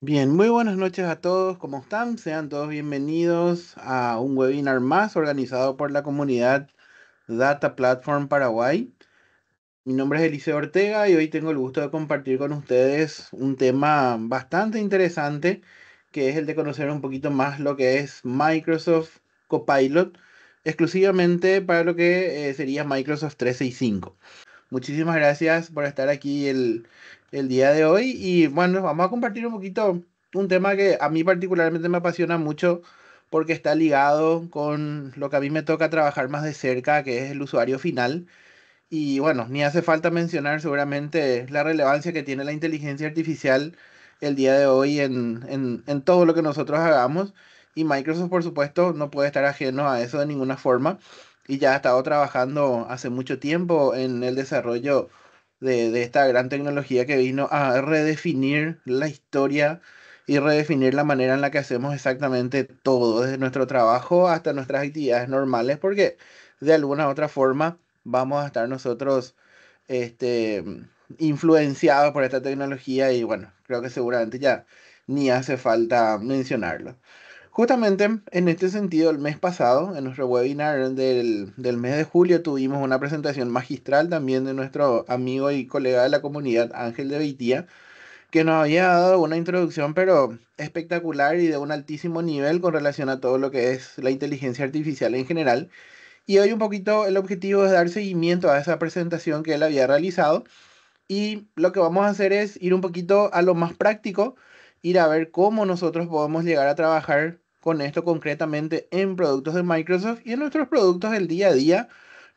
Bien, muy buenas noches a todos, ¿cómo están? Sean todos bienvenidos a un webinar más organizado por la comunidad Data Platform Paraguay. Mi nombre es Eliseo Ortega y hoy tengo el gusto de compartir con ustedes un tema bastante interesante, que es el de conocer un poquito más lo que es Microsoft Copilot, exclusivamente para lo que sería Microsoft 365. Muchísimas gracias por estar aquí el día de hoy y bueno, vamos a compartir un poquito un tema que a mí particularmente me apasiona mucho porque está ligado con lo que a mí me toca trabajar más de cerca, que es el usuario final. Y bueno, ni hace falta mencionar seguramente la relevancia que tiene la inteligencia artificial el día de hoy en todo lo que nosotros hagamos. Y Microsoft, por supuesto, no puede estar ajeno a eso de ninguna forma. Y ya ha estado trabajando hace mucho tiempo en el desarrollo de esta gran tecnología que vino a redefinir la historia y redefinir la manera en la que hacemos exactamente todo, desde nuestro trabajo hasta nuestras actividades normales, porque de alguna u otra forma vamos a estar nosotros este, influenciados por esta tecnología y bueno, creo que seguramente ya ni hace falta mencionarlo. Justamente en este sentido, el mes pasado, en nuestro webinar del mes de julio, tuvimos una presentación magistral también de nuestro amigo y colega de la comunidad, Ángel de Beitía, que nos había dado una introducción pero espectacular y de un altísimo nivel con relación a todo lo que es la inteligencia artificial en general. Y hoy un poquito el objetivo es dar seguimiento a esa presentación que él había realizado y lo que vamos a hacer es ir un poquito a lo más práctico, ir a ver cómo nosotros podemos llegar a trabajar con esto concretamente en productos de Microsoft y en nuestros productos del día a día,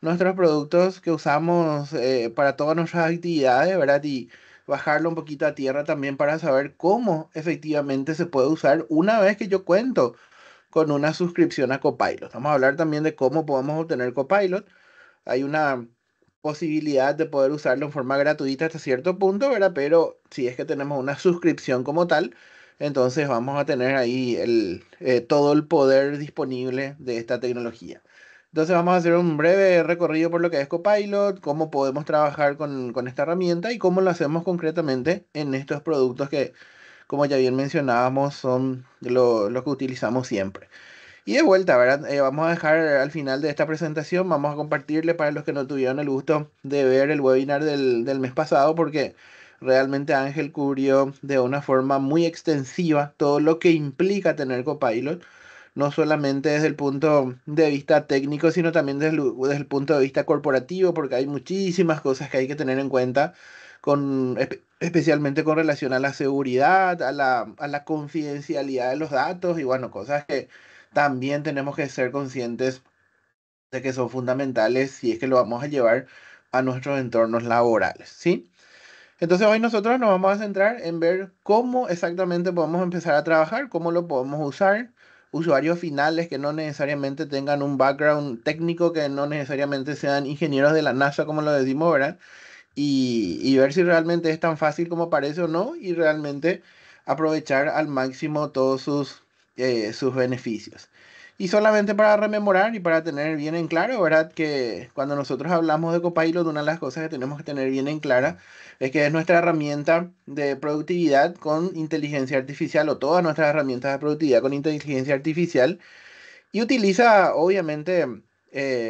nuestros productos que usamos para todas nuestras actividades, ¿verdad? Y bajarlo un poquito a tierra también para saber cómo efectivamente se puede usar una vez que yo cuento con una suscripción a Copilot. Vamos a hablar también de cómo podemos obtener Copilot. Hay una posibilidad de poder usarlo en forma gratuita hasta cierto punto, ¿verdad? Pero si es que tenemos una suscripción como tal, entonces vamos a tener ahí todo el poder disponible de esta tecnología. Entonces vamos a hacer un breve recorrido por lo que es Copilot, cómo podemos trabajar con esta herramienta y cómo lo hacemos concretamente en estos productos que, como ya bien mencionábamos, son lo que utilizamos siempre. Y de vuelta, ¿verdad? Vamos a dejar al final de esta presentación, vamos a compartirle para los que no tuvieron el gusto de ver el webinar del mes pasado, porque realmente Ángel cubrió de una forma muy extensiva todo lo que implica tener Copilot, no solamente desde el punto de vista técnico, sino también desde el punto de vista corporativo, porque hay muchísimas cosas que hay que tener en cuenta, especialmente con relación a la seguridad, a la confidencialidad de los datos y bueno, cosas que también tenemos que ser conscientes de que son fundamentales si es que lo vamos a llevar a nuestros entornos laborales, ¿sí? Entonces hoy nosotros nos vamos a centrar en ver cómo exactamente podemos empezar a trabajar, cómo lo podemos usar, usuarios finales que no necesariamente tengan un background técnico, que no necesariamente sean ingenieros de la NASA, como lo decimos, ¿verdad? Y ver si realmente es tan fácil como parece o no, y realmente aprovechar al máximo todos sus beneficios. Y solamente para rememorar y para tener bien en claro, ¿verdad? Que cuando nosotros hablamos de Copilot, una de las cosas que tenemos que tener bien en clara es que es nuestra herramienta de productividad con inteligencia artificial o todas nuestras herramientas de productividad con inteligencia artificial y utiliza obviamente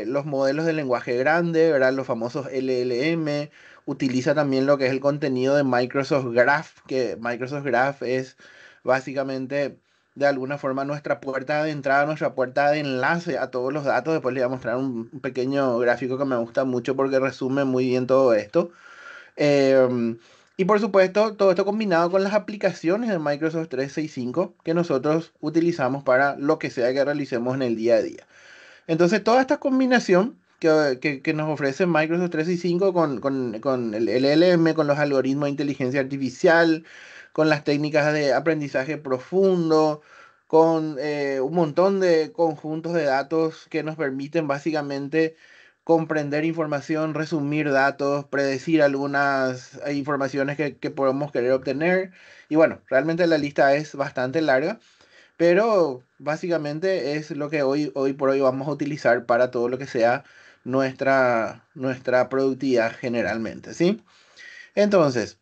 los modelos de lenguaje grande, ¿verdad? Los famosos LLM. Utiliza también lo que es el contenido de Microsoft Graph, que Microsoft Graph es básicamente de alguna forma nuestra puerta de entrada, nuestra puerta de enlace a todos los datos. Después le voy a mostrar un pequeño gráfico que me gusta mucho porque resume muy bien todo esto. Em, y por supuesto, todo esto combinado con las aplicaciones de Microsoft 365 que nosotros utilizamos para lo que sea que realicemos en el día a día. Entonces, toda esta combinación que nos ofrece Microsoft 365 con el LLM, con los algoritmos de inteligencia artificial, con las técnicas de aprendizaje profundo, con un montón de conjuntos de datos que nos permiten básicamente comprender información, resumir datos, predecir algunas informaciones que podemos querer obtener. Y bueno, realmente la lista es bastante larga. Pero básicamente es lo que hoy por hoy vamos a utilizar para todo lo que sea nuestra productividad generalmente, ¿sí? Entonces,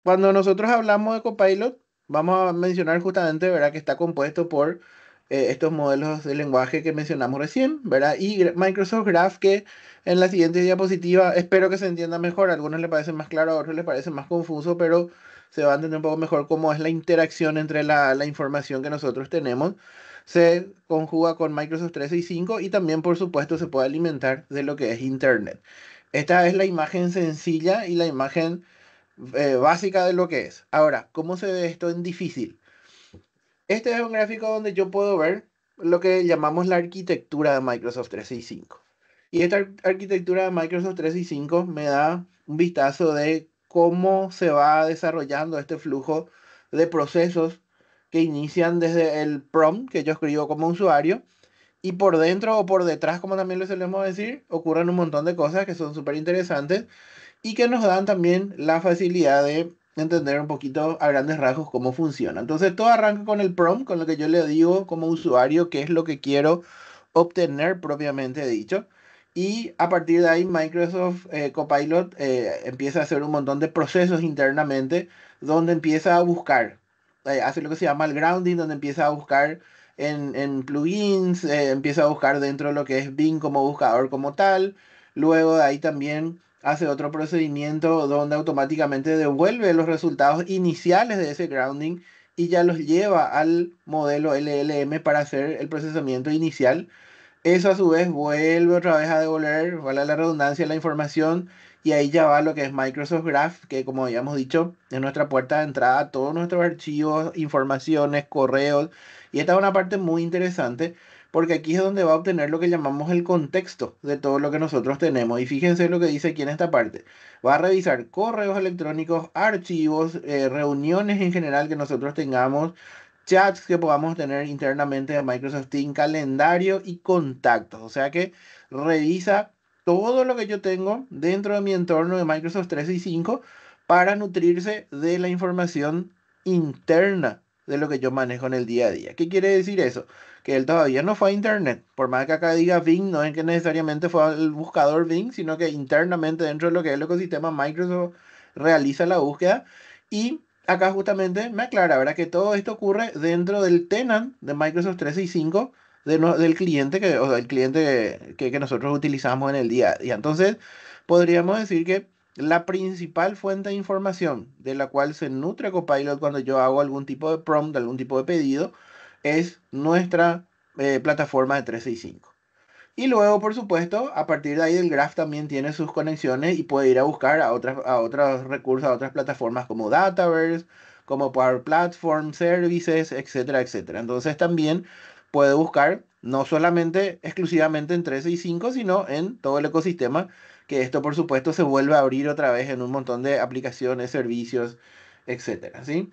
cuando nosotros hablamos de Copilot, vamos a mencionar justamente, ¿verdad? Que está compuesto por estos modelos de lenguaje que mencionamos recién, ¿verdad? Y Microsoft Graph, que en la siguiente diapositiva espero que se entienda mejor. A algunos les parece más claro, a otros les parece más confuso, pero se va a entender un poco mejor cómo es la interacción entre la información que nosotros tenemos. Se conjuga con Microsoft 365 y también, por supuesto, se puede alimentar de lo que es Internet. Esta es la imagen sencilla y la imagen básica de lo que es. Ahora, ¿cómo se ve esto en difícil? Este es un gráfico donde yo puedo ver lo que llamamos la arquitectura de Microsoft 365. Y esta arquitectura de Microsoft 365 me da un vistazo de cómo se va desarrollando este flujo de procesos que inician desde el prompt que yo escribo como usuario y por dentro o por detrás, como también le solemos decir, ocurren un montón de cosas que son súper interesantes y que nos dan también la facilidad de entender un poquito a grandes rasgos cómo funciona. Entonces todo arranca con el prompt, con lo que yo le digo como usuario qué es lo que quiero obtener propiamente dicho. Y a partir de ahí Microsoft Copilot empieza a hacer un montón de procesos internamente donde empieza a buscar, hace lo que se llama el grounding, donde empieza a buscar en plugins, empieza a buscar dentro de lo que es Bing como buscador como tal. Luego de ahí también hace otro procedimiento donde automáticamente devuelve los resultados iniciales de ese grounding y ya los lleva al modelo LLM para hacer el procesamiento inicial. Eso a su vez vuelve otra vez a devolver, vale la redundancia, la información y ahí ya va lo que es Microsoft Graph, que como habíamos dicho, es nuestra puerta de entrada a todos nuestros archivos, informaciones, correos. Y esta es una parte muy interesante porque aquí es donde va a obtener lo que llamamos el contexto de todo lo que nosotros tenemos. Y fíjense lo que dice aquí en esta parte. Va a revisar correos electrónicos, archivos, reuniones en general que nosotros tengamos, chats que podamos tener internamente de Microsoft Teams, calendario y contactos. O sea que revisa todo lo que yo tengo dentro de mi entorno de Microsoft 365 para nutrirse de la información interna de lo que yo manejo en el día a día. ¿Qué quiere decir eso? Que él todavía no fue a Internet. Por más que acá diga Bing, no es que necesariamente fue al buscador Bing, sino que internamente dentro de lo que es el ecosistema Microsoft realiza la búsqueda y acá justamente me aclara, ¿verdad? Que todo esto ocurre dentro del tenant de Microsoft 365 del cliente o del cliente que nosotros utilizamos en el día a día. Entonces, podríamos decir que la principal fuente de información de la cual se nutre Copilot cuando yo hago algún tipo de prompt, algún tipo de pedido, es nuestra plataforma de 365. Y luego, por supuesto, a partir de ahí el Graph también tiene sus conexiones y puede ir a buscar a otros recursos, a otras plataformas como Dataverse, como Power Platform, Services, etcétera, etcétera. Entonces también puede buscar no solamente exclusivamente en 365, sino en todo el ecosistema, que esto por supuesto se vuelve a abrir otra vez en un montón de aplicaciones, servicios, etcétera, ¿sí?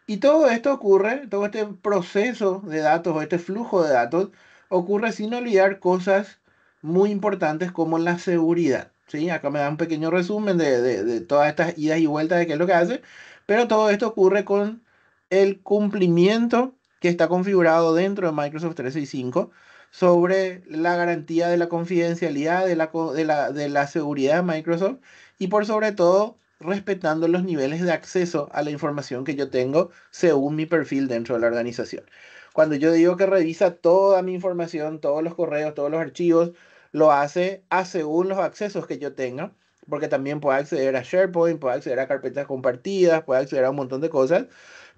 Y todo esto ocurre, todo este proceso de datos o este flujo de datos ocurre sin olvidar cosas muy importantes como la seguridad. ¿Sí? Acá me da un pequeño resumen de todas estas idas y vueltas de qué es lo que hace, pero todo esto ocurre con el cumplimiento que está configurado dentro de Microsoft 365 sobre la garantía de la confidencialidad, de la seguridad de Microsoft y por sobre todo respetando los niveles de acceso a la información que yo tengo según mi perfil dentro de la organización. Cuando yo digo que revisa toda mi información, todos los correos, todos los archivos, lo hace a según los accesos que yo tenga, porque también puede acceder a SharePoint, puede acceder a carpetas compartidas, puede acceder a un montón de cosas,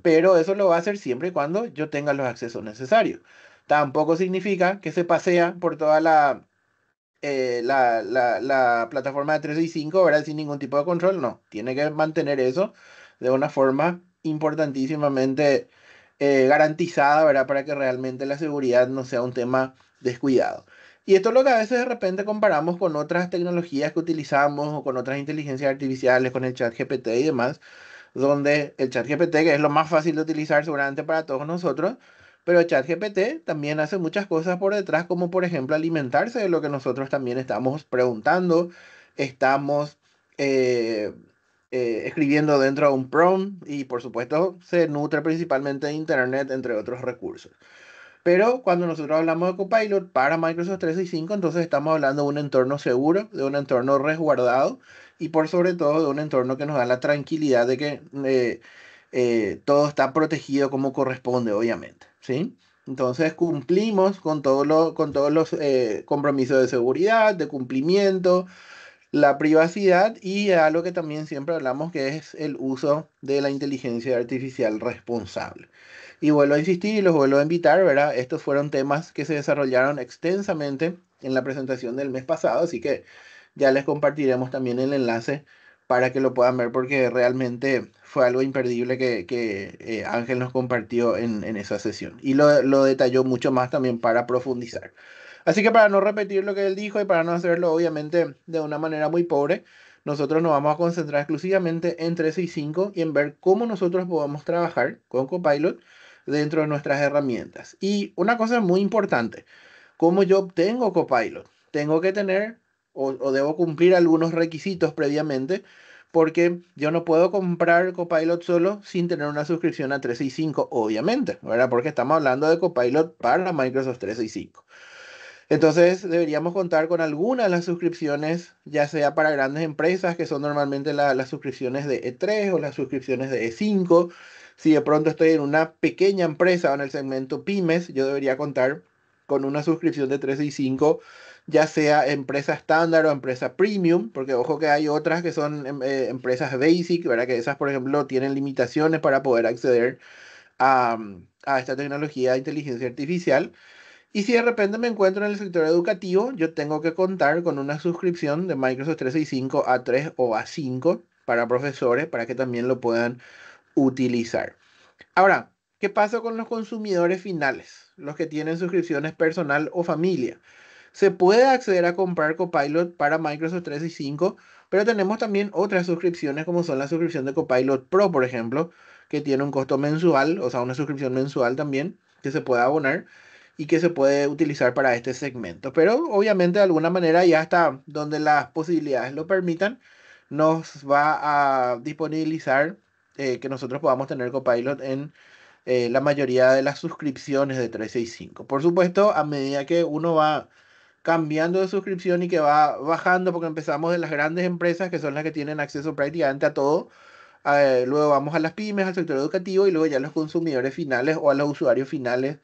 pero eso lo va a hacer siempre y cuando yo tenga los accesos necesarios. Tampoco significa que se pasea por toda la plataforma de 365, ¿verdad? Sin ningún tipo de control, no. Tiene que mantener eso de una forma importantísimamente garantizada, ¿verdad? Para que realmente la seguridad no sea un tema descuidado. Y esto es lo que a veces de repente comparamos con otras tecnologías que utilizamos o con otras inteligencias artificiales, con el chat GPT y demás, donde el chat GPT, que es lo más fácil de utilizar seguramente para todos nosotros, pero el chat GPT también hace muchas cosas por detrás, como por ejemplo alimentarse de lo que nosotros también estamos preguntando, estamos eh, escribiendo dentro de un prompt y por supuesto se nutre principalmente de Internet, entre otros recursos. Pero cuando nosotros hablamos de Copilot para Microsoft 365, entonces estamos hablando de un entorno seguro, de un entorno resguardado y por sobre todo de un entorno que nos da la tranquilidad de que todo está protegido como corresponde, obviamente, ¿sí? Entonces cumplimos con todos los compromisos de seguridad, de cumplimiento, la privacidad y algo que también siempre hablamos que es el uso de la inteligencia artificial responsable. Y vuelvo a insistir y los vuelvo a invitar, ¿verdad? Estos fueron temas que se desarrollaron extensamente en la presentación del mes pasado, así que ya les compartiremos también el enlace para que lo puedan ver porque realmente fue algo imperdible que Ángel nos compartió en esa sesión. Y lo detalló mucho más también para profundizar. Así que para no repetir lo que él dijo y para no hacerlo obviamente de una manera muy pobre, nosotros nos vamos a concentrar exclusivamente en 365 y en ver cómo nosotros podemos trabajar con Copilot dentro de nuestras herramientas. Y una cosa muy importante, ¿cómo yo obtengo Copilot? Tengo que tener o debo cumplir algunos requisitos previamente porque yo no puedo comprar Copilot solo sin tener una suscripción a 365, obviamente, ¿verdad? Porque estamos hablando de Copilot para Microsoft 365. Entonces deberíamos contar con alguna de las suscripciones, ya sea para grandes empresas, que son normalmente las suscripciones de E3 o las suscripciones de E5. Si de pronto estoy en una pequeña empresa o en el segmento pymes, yo debería contar con una suscripción de 365, ya sea empresa estándar o empresa premium, porque ojo que hay otras que son empresas basic, ¿verdad? Que esas, por ejemplo, tienen limitaciones para poder acceder a esta tecnología de inteligencia artificial. Y si de repente me encuentro en el sector educativo, yo tengo que contar con una suscripción de Microsoft 365 a 3 o a 5 para profesores para que también lo puedan utilizar. Ahora, ¿qué pasa con los consumidores finales? Los que tienen suscripciones personal o familia. Se puede acceder a comprar Copilot para Microsoft 365, pero tenemos también otras suscripciones como son la suscripción de Copilot Pro, por ejemplo, que tiene un costo mensual, o sea, una suscripción mensual también, que se puede abonar y que se puede utilizar para este segmento. Pero obviamente de alguna manera ya hasta donde las posibilidades lo permitan, nos va a disponibilizar que nosotros podamos tener Copilot en la mayoría de las suscripciones de 365. Por supuesto, a medida que uno va cambiando de suscripción y que va bajando, porque empezamos de las grandes empresas que son las que tienen acceso prácticamente a todo, luego vamos a las pymes, al sector educativo y luego ya a los consumidores finales o a los usuarios finales,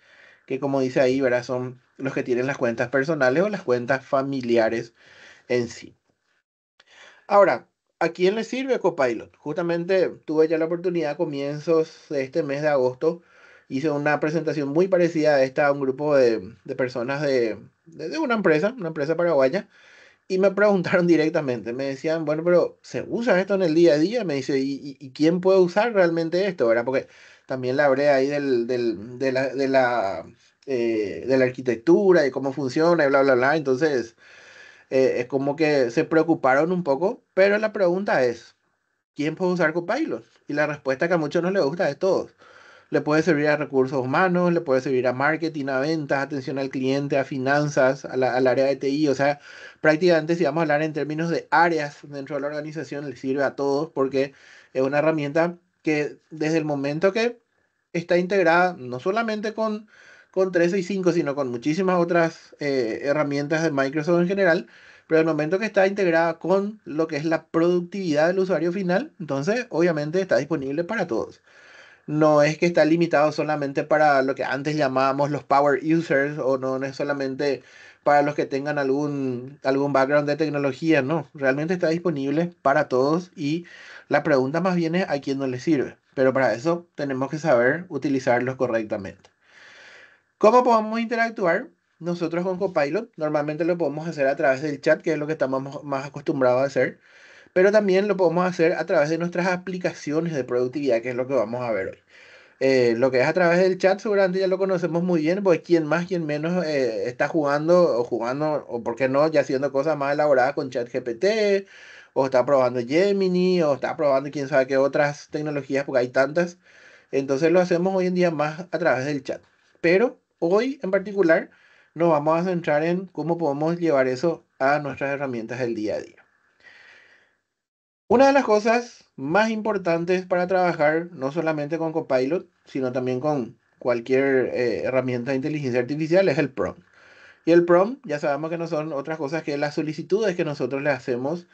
que como dice ahí, ¿verdad? Son los que tienen las cuentas personales o las cuentas familiares en sí. Ahora, ¿a quién le sirve Copilot? Justamente tuve ya la oportunidad a comienzos de este mes de agosto. Hice una presentación muy parecida a esta a un grupo de personas de una empresa paraguaya, y me preguntaron directamente, me decían, bueno, pero ¿se usa esto en el día a día? Me dice, ¿y quién puede usar realmente esto? ¿Verdad? Porque también la hablé ahí de la arquitectura y cómo funciona y bla, bla, bla. Entonces es como que se preocuparon un poco, pero la pregunta es, ¿quién puede usar Copilot? Y la respuesta que a muchos no les gusta es todos. Le puede servir a recursos humanos, le puede servir a marketing, a ventas, atención al cliente, a finanzas, al área de TI. O sea, prácticamente si vamos a hablar en términos de áreas dentro de la organización, le sirve a todos porque es una herramienta que desde el momento que está integrada, no solamente con 365, sino con muchísimas otras herramientas de Microsoft en general, pero el momento que está integrada con lo que es la productividad del usuario final, entonces obviamente está disponible para todos. No es que está limitado solamente para lo que antes llamábamos los power users o no, no es solamente para los que tengan algún background de tecnología, no, realmente está disponible para todos y la pregunta más bien es a quién no le sirve, pero para eso tenemos que saber utilizarlos correctamente. ¿Cómo podemos interactuar nosotros con Copilot? Normalmente lo podemos hacer a través del chat, que es lo que estamos más acostumbrados a hacer, pero también lo podemos hacer a través de nuestras aplicaciones de productividad, que es lo que vamos a ver hoy. Lo que es a través del chat seguramente ya lo conocemos muy bien, pues quien más, quien menos está jugando, o por qué no, ya haciendo cosas más elaboradas con ChatGPT, o está probando Gemini, o está probando quién sabe qué otras tecnologías, porque hay tantas. Entonces lo hacemos hoy en día más a través del chat. Pero hoy en particular nos vamos a centrar en cómo podemos llevar eso a nuestras herramientas del día a día. Una de las cosas más importantes para trabajar, no solamente con Copilot, sino también con cualquier herramienta de inteligencia artificial, es el prompt. Y el prompt, ya sabemos que no son otras cosas que las solicitudes que nosotros le hacemos,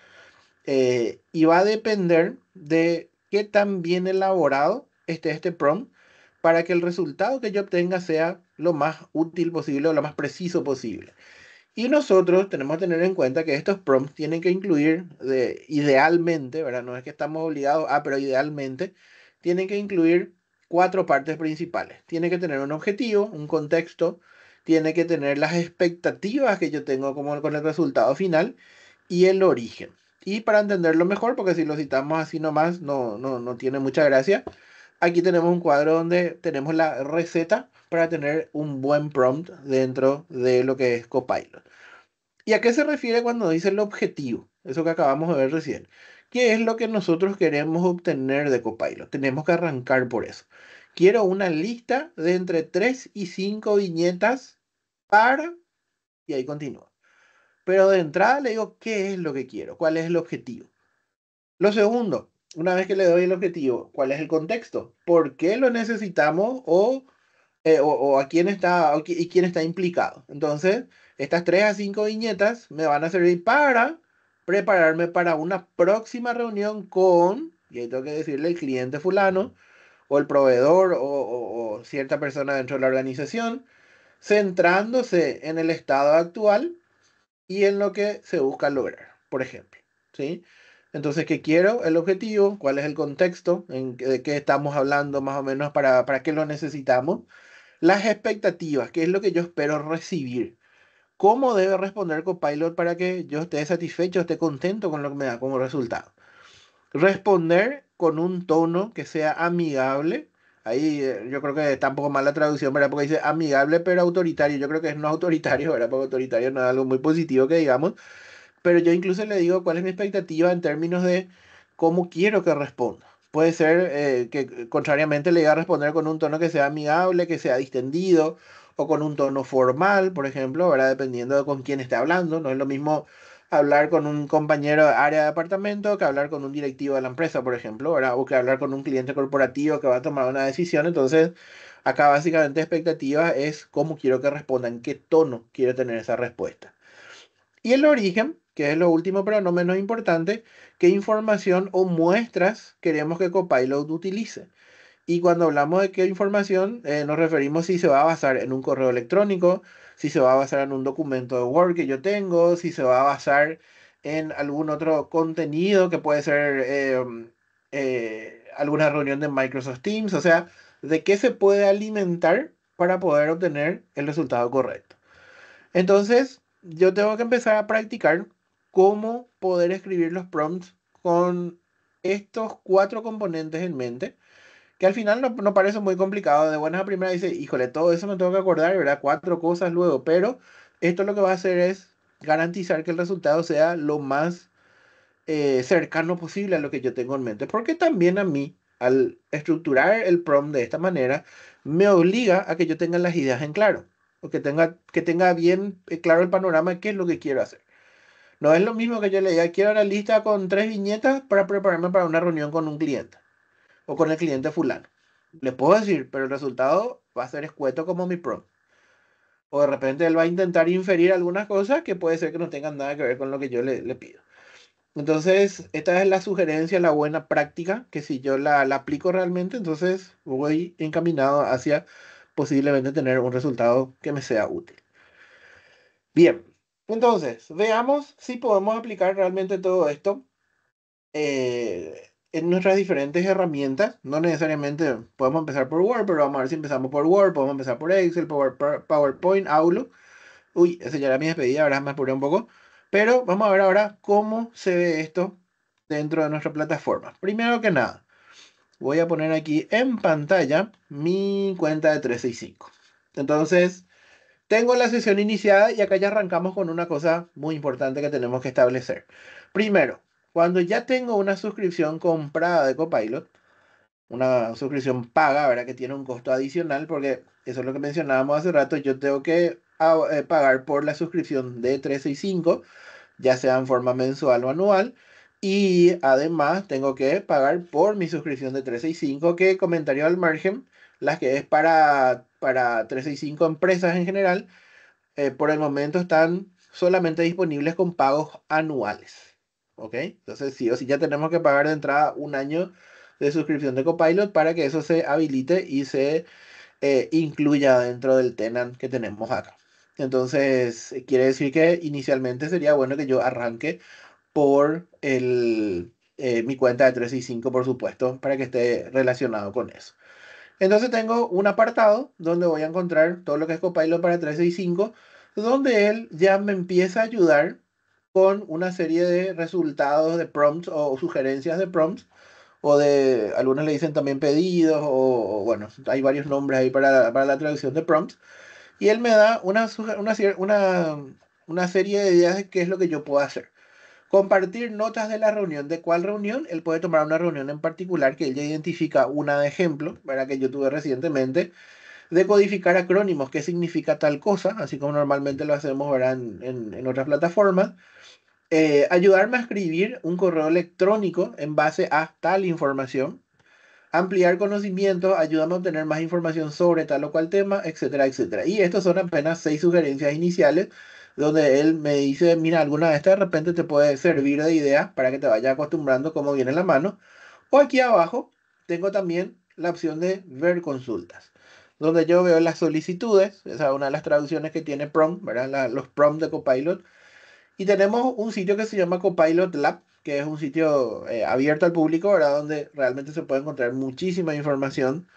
y va a depender de qué tan bien elaborado este prompt para que el resultado que yo obtenga sea lo más útil posible o lo más preciso posible. Y nosotros tenemos que tener en cuenta que estos prompts tienen que incluir, idealmente, ¿verdad? No es que estamos obligados a, pero idealmente, tienen que incluir cuatro partes principales. Tiene que tener un objetivo, un contexto, tiene que tener las expectativas que yo tengo como con el resultado final y el origen. Y para entenderlo mejor, porque si lo citamos así nomás, no tiene mucha gracia. Aquí tenemos un cuadro donde tenemos la receta para tener un buen prompt dentro de lo que es Copilot. ¿Y a qué se refiere cuando dice el objetivo? Eso que acabamos de ver recién. ¿Qué es lo que nosotros queremos obtener de Copilot? Tenemos que arrancar por eso. Quiero una lista de entre 3 y 5 viñetas para... Y ahí continúa. Pero de entrada le digo, ¿qué es lo que quiero? ¿Cuál es el objetivo? Lo segundo, una vez que le doy el objetivo, ¿cuál es el contexto? ¿Por qué lo necesitamos o a quién está, y quién está implicado? Entonces, estas 3 a 5 viñetas me van a servir para prepararme para una próxima reunión con, y ahí tengo que decirle el cliente fulano, o el proveedor, o cierta persona dentro de la organización, centrándose en el estado actual y en lo que se busca lograr, por ejemplo. ¿Sí? Entonces, ¿qué quiero? El objetivo, ¿cuál es el contexto? ¿De qué estamos hablando más o menos? ¿Para qué lo necesitamos? Las expectativas, ¿qué es lo que yo espero recibir? ¿Cómo debe responder Copilot para que yo esté satisfecho, esté contento con lo que me da como resultado? Responder con un tono que sea amigable. Ahí yo creo que está un poco mal la traducción, ¿verdad? Porque dice amigable pero autoritario. Yo creo que es no autoritario, ¿verdad? Porque autoritario no es algo muy positivo que digamos. Pero yo incluso le digo cuál es mi expectativa en términos de cómo quiero que responda. Puede ser que contrariamente le diga a responder con un tono que sea amigable, que sea distendido, o con un tono formal, por ejemplo, ¿verdad? Dependiendo de con quién esté hablando. No es lo mismo hablar con un compañero de área de departamento que hablar con un directivo de la empresa, por ejemplo, ¿verdad? O que hablar con un cliente corporativo que va a tomar una decisión. Entonces, acá básicamente expectativa es cómo quiero que responda, en qué tono quiero tener esa respuesta. Y el origen, que es lo último pero no menos importante, qué información o muestras queremos que Copilot utilice. Y cuando hablamos de qué información, nos referimos si se va a basar en un correo electrónico, si se va a basar en un documento de Word que yo tengo, si se va a basar en algún otro contenido que puede ser alguna reunión de Microsoft Teams, o sea, de qué se puede alimentar para poder obtener el resultado correcto. Entonces, yo tengo que empezar a practicar cómo poder escribir los prompts con estos cuatro componentes en mente, que al final no parece muy complicado. De buenas a primeras dice, híjole, todo eso me tengo que acordar, ¿verdad? Cuatro cosas luego, pero esto lo que va a hacer es garantizar que el resultado sea lo más cercano posible a lo que yo tengo en mente, porque también a mí, al estructurar el prompt de esta manera, me obliga a que yo tenga las ideas en claro, o que tenga bien claro el panorama de qué es lo que quiero hacer. No es lo mismo que yo le diga, quiero una lista con 3 viñetas para prepararme para una reunión con un cliente, o con el cliente fulano. Le puedo decir, pero el resultado va a ser escueto como mi prompt. O de repente él va a intentar inferir algunas cosas que puede ser que no tengan nada que ver con lo que yo le pido. Entonces, esta es la sugerencia, la buena práctica, que si yo la aplico realmente, entonces voy encaminado hacia posiblemente tener un resultado que me sea útil. Bien, entonces, veamos si podemos aplicar realmente todo esto en nuestras diferentes herramientas. No necesariamente podemos empezar por Word, pero vamos a ver si empezamos por Word, podemos empezar por Excel, PowerPoint, Outlook. Uy, esa ya era mi despedida, ahora me apuré un poco. Pero vamos a ver ahora cómo se ve esto dentro de nuestra plataforma. Primero que nada, voy a poner aquí en pantalla mi cuenta de 365. Entonces, tengo la sesión iniciada y acá ya arrancamos con una cosa muy importante que tenemos que establecer. Primero, cuando ya tengo una suscripción comprada de Copilot, una suscripción paga, ¿verdad? Que tiene un costo adicional, porque eso es lo que mencionábamos hace rato, yo tengo que pagar por la suscripción de 365, ya sea en forma mensual o anual, y además tengo que pagar por mi suscripción de 365, que comentario al margen, las que es para 365 empresas en general, por el momento están solamente disponibles con pagos anuales. ¿Ok? Entonces, sí o sí ya tenemos que pagar de entrada un año de suscripción de Copilot para que eso se habilite y se incluya dentro del tenant que tenemos acá. Entonces, quiere decir que inicialmente sería bueno que yo arranque por mi cuenta de 365, por supuesto, para que esté relacionado con eso. Entonces tengo un apartado donde voy a encontrar todo lo que es Copilot para 365, donde él ya me empieza a ayudar con una serie de resultados de prompts o sugerencias de prompts, o de, algunos le dicen también pedidos, o bueno, hay varios nombres ahí para la traducción de prompts, y él me da una serie de ideas de qué es lo que yo puedo hacer. Compartir notas de la reunión. ¿De cuál reunión? Él puede tomar una reunión en particular que él ya identifica una de ejemplo, ¿verdad? Que yo tuve recientemente, de codificar acrónimos, qué significa tal cosa, así como normalmente lo hacemos, ¿verdad? En otras plataformas. Ayudarme a escribir un correo electrónico en base a tal información. Ampliar conocimientos, ayúdame a obtener más información sobre tal o cual tema, etcétera, etcétera. Y estos son apenas 6 sugerencias iniciales donde él me dice, mira, alguna de estas de repente te puede servir de idea para que te vayas acostumbrando cómo viene la mano. O aquí abajo tengo también la opción de ver consultas, donde yo veo las solicitudes, esa es una de las traducciones que tiene prompt, ¿verdad? Los prompts de Copilot. Y tenemos un sitio que se llama Copilot Lab, que es un sitio abierto al público, ¿verdad? Donde realmente se puede encontrar muchísima información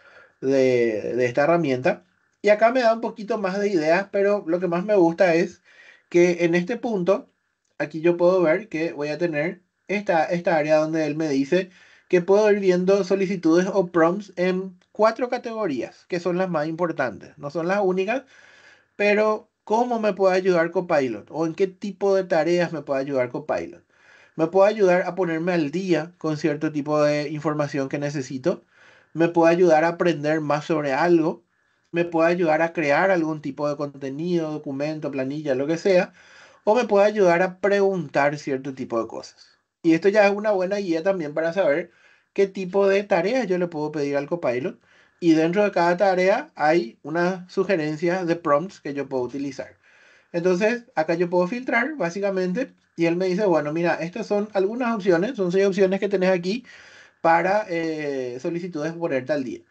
de esta herramienta. Y acá me da un poquito más de ideas, pero lo que más me gusta es que en este punto, aquí yo puedo ver que voy a tener esta área donde él me dice que puedo ir viendo solicitudes o prompts en 4 categorías, que son las más importantes. No son las únicas, pero, ¿cómo me puede ayudar Copilot? ¿O en qué tipo de tareas me puede ayudar Copilot? Me puede ayudar a ponerme al día con cierto tipo de información que necesito. Me puede ayudar a aprender más sobre algo. Me puede ayudar a crear algún tipo de contenido, documento, planilla, lo que sea. O me puede ayudar a preguntar cierto tipo de cosas. Y esto ya es una buena guía también para saber qué tipo de tareas yo le puedo pedir al Copilot. Y dentro de cada tarea hay una sugerencia de prompts que yo puedo utilizar. Entonces, acá yo puedo filtrar, básicamente, y él me dice, bueno, mira, estas son algunas opciones, son 6 opciones que tenés aquí para solicitudes de ponerte al día.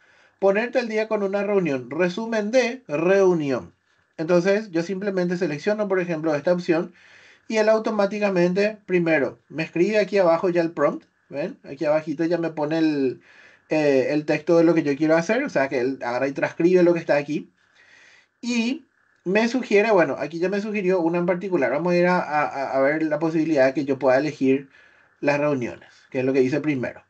Ponerte al día con una reunión, resumen de reunión. Entonces, yo simplemente selecciono, por ejemplo, esta opción y él automáticamente, primero, me escribe aquí abajo ya el prompt, ¿ven? Aquí abajito ya me pone el texto de lo que yo quiero hacer, o sea que él agarra y transcribe lo que está aquí. Y me sugiere, bueno, aquí ya me sugirió una en particular. Vamos a ir a ver la posibilidad de que yo pueda elegir las reuniones, que es lo que dice primero.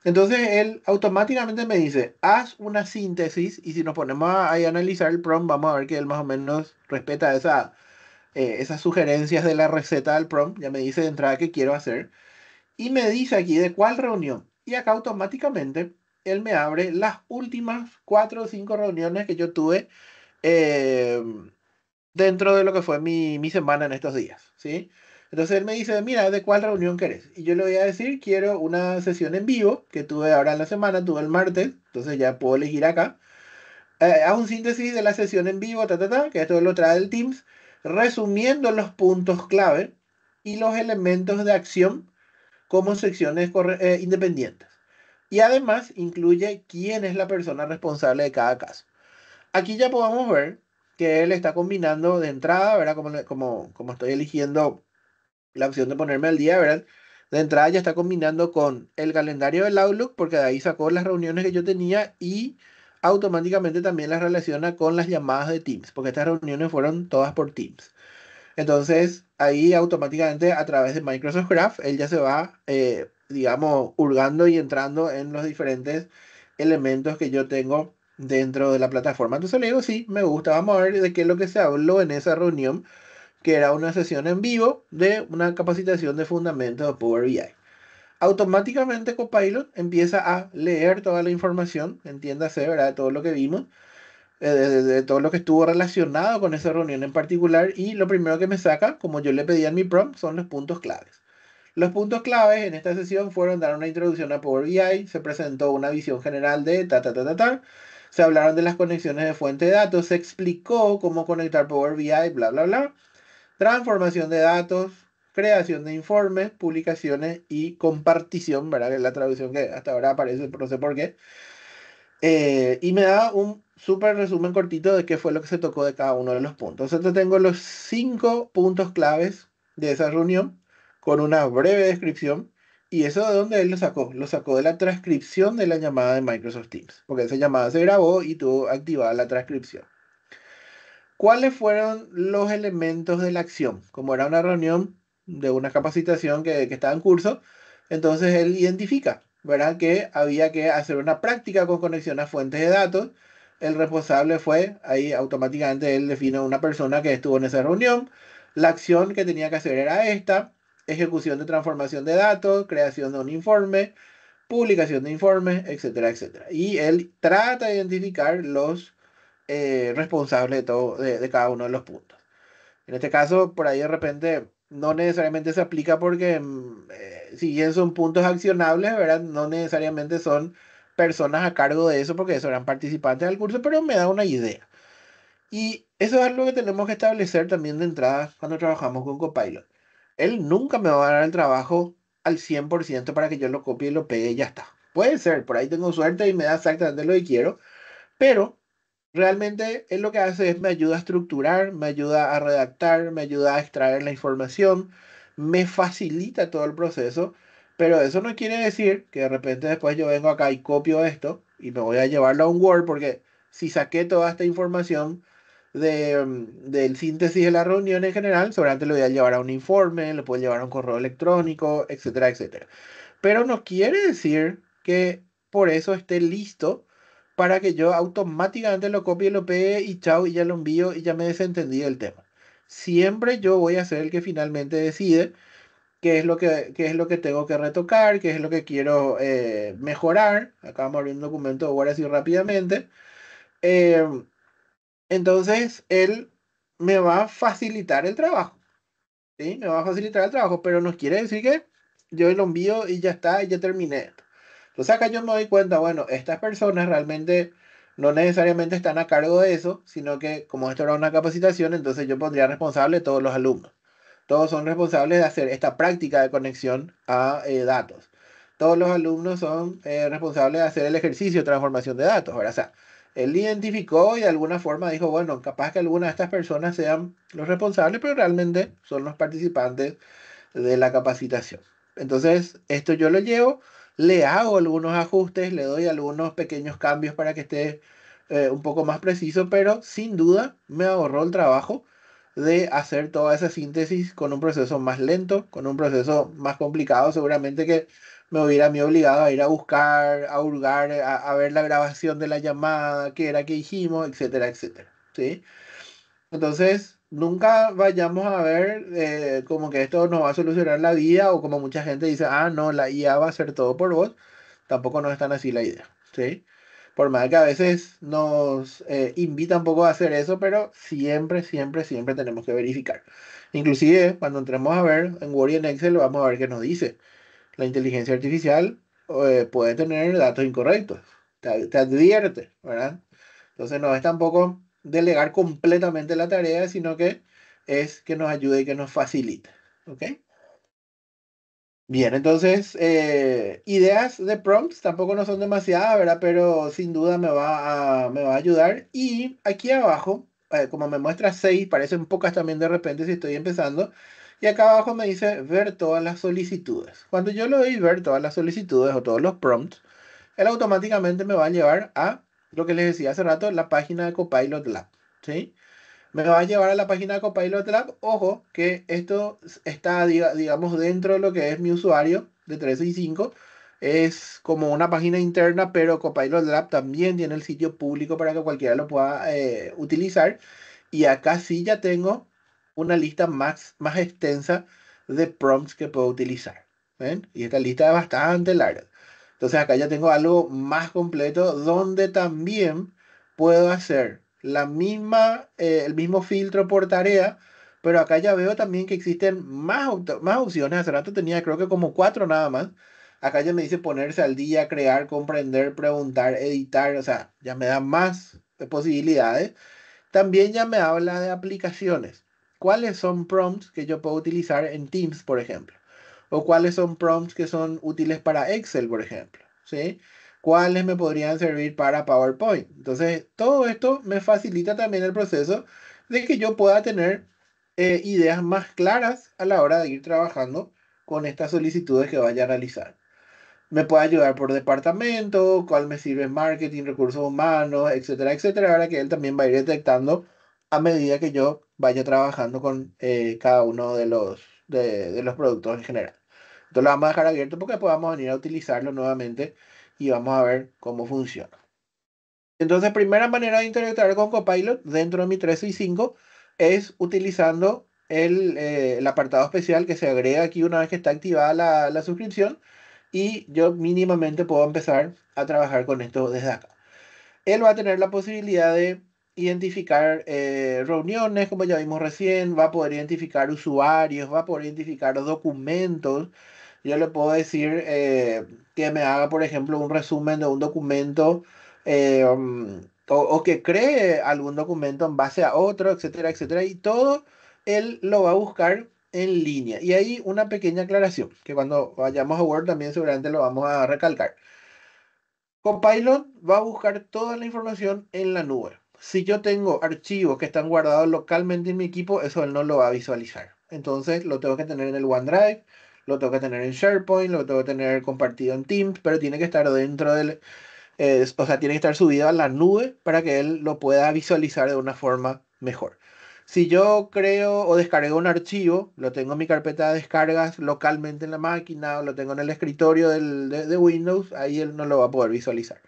Entonces él automáticamente me dice, haz una síntesis y si nos ponemos a analizar el prompt, vamos a ver que él más o menos respeta esas sugerencias de la receta del prompt. Ya me dice de entrada qué quiero hacer y me dice aquí de cuál reunión. Y acá automáticamente él me abre las últimas 4 o 5 reuniones que yo tuve eh, dentro de lo que fue mi semana en estos días, ¿sí? Entonces él me dice, mira, ¿de cuál reunión querés? Y yo le voy a decir, quiero una sesión en vivo que tuve ahora en la semana, tuve el martes, entonces ya puedo elegir acá. Haz un síntesis de la sesión en vivo, que esto lo trae el Teams, resumiendo los puntos clave y los elementos de acción como secciones independientes. Y además incluye quién es la persona responsable de cada caso. Aquí ya podemos ver que él está combinando de entrada, ¿verdad? Como estoy eligiendo la opción de ponerme al día, ¿verdad? De entrada ya está combinando con el calendario del Outlook, porque de ahí sacó las reuniones que yo tenía y automáticamente también las relaciona con las llamadas de Teams, porque estas reuniones fueron todas por Teams. Entonces, ahí automáticamente a través de Microsoft Graph, él ya se va, digamos, hurgando y entrando en los diferentes elementos que yo tengo dentro de la plataforma. Entonces le digo, sí, me gusta, vamos a ver de qué es lo que se habló en esa reunión, que era una sesión en vivo de una capacitación de fundamentos de Power BI. Automáticamente Copilot empieza a leer toda la información, entiéndase, ¿verdad? Todo lo que vimos, de todo lo que estuvo relacionado con esa reunión en particular y lo primero que me saca, como yo le pedí en mi prompt, son los puntos claves. Los puntos claves en esta sesión fueron dar una introducción a Power BI, se presentó una visión general de ta, se hablaron de las conexiones de fuente de datos, se explicó cómo conectar Power BI, bla, bla, bla, transformación de datos, creación de informes, publicaciones y compartición, ¿verdad? Que es la traducción que hasta ahora aparece, no sé por qué. Y me da un súper resumen cortito de qué fue lo que se tocó de cada uno de los puntos. Entonces tengo los 5 puntos claves de esa reunión con una breve descripción. ¿Y eso de dónde él lo sacó? Lo sacó de la transcripción de la llamada de Microsoft Teams, porque esa llamada se grabó y tuvo activada la transcripción. ¿Cuáles fueron los elementos de la acción? Como era una reunión de una capacitación que estaba en curso, entonces él identifica, ¿verdad? Que había que hacer una práctica con conexión a fuentes de datos. El responsable fue, ahí automáticamente él define una persona que estuvo en esa reunión. La acción que tenía que hacer era esta: ejecución de transformación de datos, creación de un informe, publicación de informes, etcétera, etcétera. Y él trata de identificar los responsable de todo, de cada uno de los puntos. En este caso, por ahí de repente no necesariamente se aplica porque si bien son puntos accionables, ¿verdad? No necesariamente son personas a cargo de eso porque eso eran participantes del curso, pero me da una idea. Y eso es algo que tenemos que establecer también de entrada cuando trabajamos con Copilot. Él nunca me va a dar el trabajo al 100% para que yo lo copie y lo pegue y ya está. Puede ser, por ahí tengo suerte y me da exactamente lo que quiero, pero realmente él lo que hace es me ayuda a estructurar, me ayuda a redactar, me ayuda a extraer la información, me facilita todo el proceso, pero eso no quiere decir que de repente después yo vengo acá y copio esto y me voy a llevarlo a un Word, porque si saqué toda esta información del síntesis de la reunión en general, seguramente lo voy a llevar a un informe, lo puedo llevar a un correo electrónico, etcétera, etcétera. Pero no quiere decir que por eso esté listo para que yo automáticamente lo copie y lo pegue y chao, y ya lo envío y ya me desentendí del tema. Siempre yo voy a ser el que finalmente decide qué es lo que tengo que retocar, qué es lo que quiero mejorar. Acá vamos a abrir un documento ahora así rápidamente. Eh, entonces, él me va a facilitar el trabajo. ¿Sí? Me va a facilitar el trabajo, pero no quiere decir que yo lo envío y ya está, y ya terminé. Entonces acá yo me doy cuenta, bueno, estas personas realmente no necesariamente están a cargo de eso, sino que como esto era una capacitación, entonces yo pondría responsable a todos los alumnos. Todos son responsables de hacer esta práctica de conexión a datos. Todos los alumnos son responsables de hacer el ejercicio de transformación de datos. ¿Verdad? O sea, él identificó y de alguna forma dijo, bueno, capaz que algunas de estas personas sean los responsables, pero realmente son los participantes de la capacitación. Entonces, esto yo lo llevo, le hago algunos ajustes, le doy algunos pequeños cambios para que esté un poco más preciso, pero sin duda me ahorró el trabajo de hacer toda esa síntesis con un proceso más lento, con un proceso más complicado, seguramente que me hubiera me obligado a ir a buscar, a hurgar, a ver la grabación de la llamada, qué era que dijimos, etcétera, etcétera. ¿Sí? Entonces, nunca vayamos a ver como que esto nos va a solucionar la vida o como mucha gente dice, ah, no, la IA va a hacer todo por vos. Tampoco no es tan así la idea, ¿sí? Por más que a veces nos invita un poco a hacer eso, pero siempre, siempre, siempre tenemos que verificar. Inclusive, cuando entremos a ver en Word y en Excel, vamos a ver qué nos dice. La inteligencia artificial puede tener datos incorrectos. Te advierte, ¿verdad? Entonces no es tampoco delegar completamente la tarea, sino que es que nos ayude y que nos facilite. ¿Ok? Bien, entonces ideas de prompts tampoco no son demasiadas, ¿verdad? Pero sin duda me va a ayudar. Y aquí abajo, como me muestra 6, parecen pocas también de repente si estoy empezando. Y acá abajo me dice ver todas las solicitudes. Cuando yo le doy ver todas las solicitudes o todos los prompts, él automáticamente me va a llevar a lo que les decía hace rato, la página de Copilot Lab. ¿Sí? Me va a llevar a la página de Copilot Lab. Ojo, que esto está, digamos, dentro de lo que es mi usuario de 365. Es como una página interna, pero Copilot Lab también tiene el sitio público para que cualquiera lo pueda utilizar. Y acá sí ya tengo una lista más extensa de prompts que puedo utilizar. ¿Ven? Y esta lista es bastante larga. Entonces acá ya tengo algo más completo donde también puedo hacer el mismo filtro por tarea, pero acá ya veo también que existen más opciones. Hace rato tenía creo que como 4 nada más. Acá ya me dice ponerse al día, crear, comprender, preguntar, editar, o sea, ya me da más posibilidades. También ya me habla de aplicaciones. cuáles son prompts que yo puedo utilizar en Teams, por ejemplo. O cuáles son prompts que son útiles para Excel, por ejemplo. ¿Sí? Cuáles me podrían servir para PowerPoint. Entonces, todo esto me facilita también el proceso de que yo pueda tener ideas más claras a la hora de ir trabajando con estas solicitudes que vaya a realizar. Me puede ayudar por departamento, cuál me sirve en marketing, recursos humanos, etcétera, etcétera. Ahora que él también va a ir detectando a medida que yo vaya trabajando con cada uno de los productos en general. Entonces lo vamos a dejar abierto porque después vamos a venir a utilizarlo nuevamente y vamos a ver cómo funciona. Entonces, primera manera de interactuar con Copilot dentro de mi 365 es utilizando el apartado especial que se agrega aquí una vez que está activada la suscripción y yo mínimamente puedo empezar a trabajar con esto desde acá. Él va a tener la posibilidad de identificar reuniones, como ya vimos recién, va a poder identificar usuarios, va a poder identificar documentos. Yo le puedo decir que me haga, por ejemplo, un resumen de un documento o que cree algún documento en base a otro, etcétera, etcétera. Y todo él lo va a buscar en línea. Y ahí una pequeña aclaración, que cuando vayamos a Word también seguramente lo vamos a recalcar. Copilot va a buscar toda la información en la nube. Si yo tengo archivos que están guardados localmente en mi equipo, eso él no lo va a visualizar. Entonces lo tengo que tener en el OneDrive, lo tengo que tener en SharePoint, lo tengo que tener compartido en Teams, pero tiene que estar dentro del, o sea, tiene que estar subido a la nube para que él lo pueda visualizar de una forma mejor. Si yo creo o descargo un archivo, lo tengo en mi carpeta de descargas localmente en la máquina o lo tengo en el escritorio de Windows, ahí él no lo va a poder visualizar.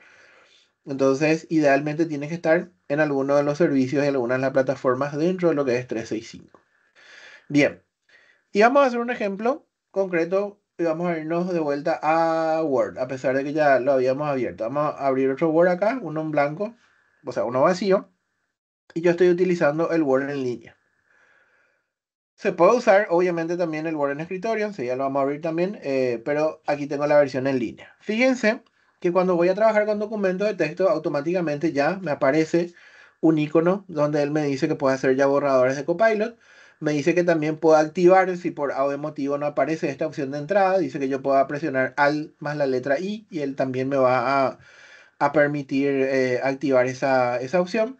Entonces, idealmente tiene que estar en alguno de los servicios y alguna de las plataformas dentro de lo que es 365. Bien, y vamos a hacer un ejemplo concreto y vamos a irnos de vuelta a Word, a pesar de que ya lo habíamos abierto. Vamos a abrir otro Word acá, uno en blanco, o sea, uno vacío, y yo estoy utilizando el Word en línea. Se puede usar, obviamente, también el Word en escritorio, sí, ya lo vamos a abrir también, pero aquí tengo la versión en línea. Fíjense que cuando voy a trabajar con documentos de texto, automáticamente ya me aparece un icono donde él me dice que puedo hacer ya borradores de Copilot. Me dice que también puedo activar, si por algún motivo no aparece esta opción de entrada, dice que yo pueda presionar Alt más la letra I y él también me va a permitir activar esa opción.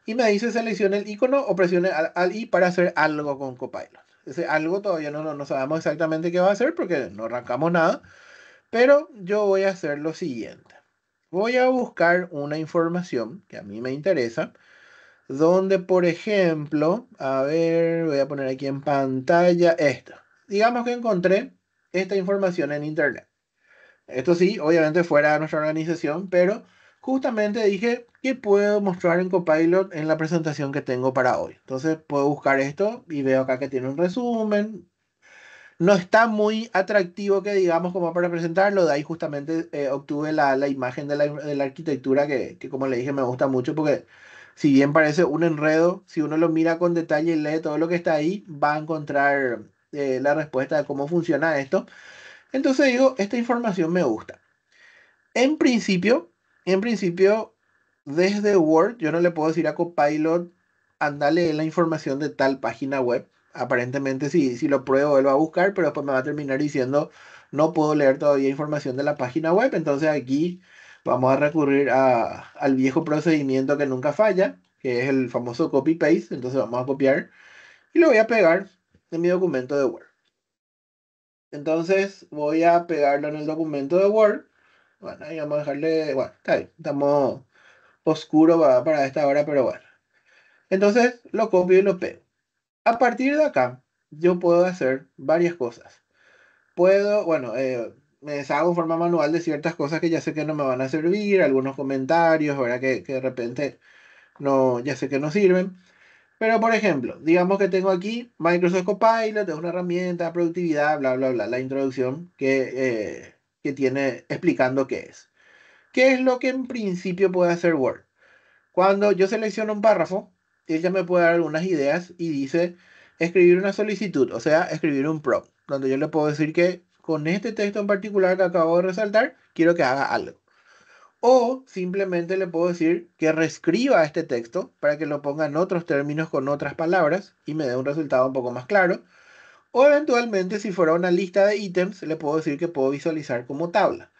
Y me dice seleccione el icono o presione al I para hacer algo con Copilot. Ese algo todavía no sabemos exactamente qué va a hacer porque no arrancamos nada, pero yo voy a hacer lo siguiente. Voy a buscar una información que a mí me interesa, donde por ejemplo, a ver, voy a poner aquí en pantalla esto. Digamos que encontré esta información en internet. Esto sí, obviamente fuera de nuestra organización, pero justamente dije que puedo mostrar en Copilot en la presentación que tengo para hoy. Entonces puedo buscar esto y veo acá que tiene un resumen. No está muy atractivo que digamos como para presentarlo. De ahí justamente obtuve la imagen de la arquitectura que como le dije me gusta mucho porque si bien parece un enredo, si uno lo mira con detalle y lee todo lo que está ahí, va a encontrar la respuesta de cómo funciona esto. Entonces digo, esta información me gusta. En principio, en principio, desde Word, yo no le puedo decir a Copilot, andale la información de tal página web. Aparentemente, si lo pruebo, él va a buscar, pero después me va a terminar diciendo, no puedo leer todavía información de la página web. Entonces aquí vamos a recurrir al viejo procedimiento que nunca falla, que es el famoso copy-paste. Entonces vamos a copiar y lo voy a pegar en mi documento de Word. Entonces voy a pegarlo en el documento de Word. Bueno, ahí vamos a dejarle, bueno, está bien, estamos oscuro para esta hora, pero bueno. Entonces lo copio y lo pego. A partir de acá, yo puedo hacer varias cosas. Puedo, bueno, me deshago en forma manual de ciertas cosas que ya sé que no me van a servir, algunos comentarios, ¿verdad? Que de repente no, ya sé que no sirven. Pero, por ejemplo, digamos que tengo aquí Microsoft Copilot, es una herramienta de productividad, bla, bla, bla, la introducción que tiene explicando qué es. ¿Qué es lo que en principio puede hacer Word? Cuando yo selecciono un párrafo, ella me puede dar algunas ideas y dice escribir una solicitud, o sea, escribir un prompt, donde yo le puedo decir que con este texto en particular que acabo de resaltar, quiero que haga algo. O simplemente le puedo decir que reescriba este texto para que lo ponga en otros términos con otras palabras y me dé un resultado un poco más claro. O eventualmente, si fuera una lista de ítems, le puedo decir que puedo visualizar como tabla.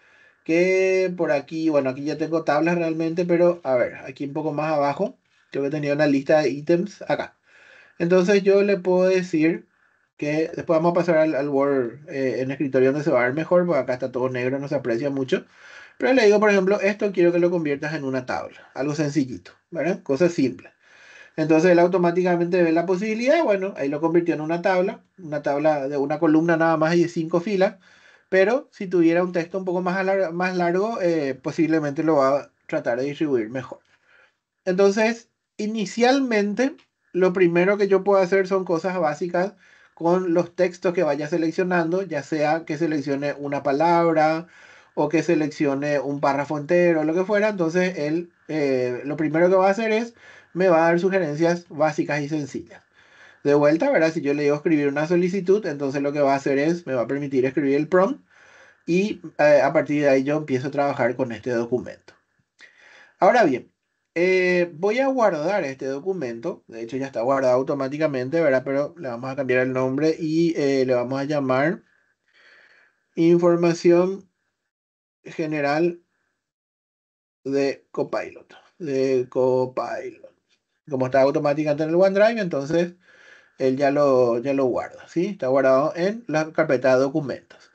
Que por aquí, bueno, aquí ya tengo tablas realmente, pero a ver, aquí un poco más abajo, yo que tenía una lista de ítems acá. Entonces yo le puedo decir que después vamos a pasar al Word en escritorio donde se va a ver mejor, porque acá está todo negro, no se aprecia mucho. Pero le digo, por ejemplo, esto quiero que lo conviertas en una tabla, algo sencillito, ¿verdad? Cosa simple. Entonces él automáticamente ve la posibilidad, bueno, ahí lo convirtió en una tabla de una columna nada más y de 5 filas, pero si tuviera un texto un poco más largo, posiblemente lo va a tratar de distribuir mejor. Entonces, inicialmente, lo primero que yo puedo hacer son cosas básicas con los textos que vaya seleccionando, ya sea que seleccione una palabra o que seleccione un párrafo entero, lo que fuera. Entonces, él lo primero que va a hacer es, me va a dar sugerencias básicas y sencillas. De vuelta, ¿verdad? Si yo le digo escribir una solicitud, entonces lo que va a hacer es, me va a permitir escribir el prompt y a partir de ahí yo empiezo a trabajar con este documento. Ahora bien, voy a guardar este documento. De hecho, ya está guardado automáticamente, ¿verdad? Pero le vamos a cambiar el nombre y le vamos a llamar Información General de Copilot. De Copilot. Como está automáticamente en el OneDrive, entonces él ya lo guarda, ¿sí? Está guardado en la carpeta de documentos.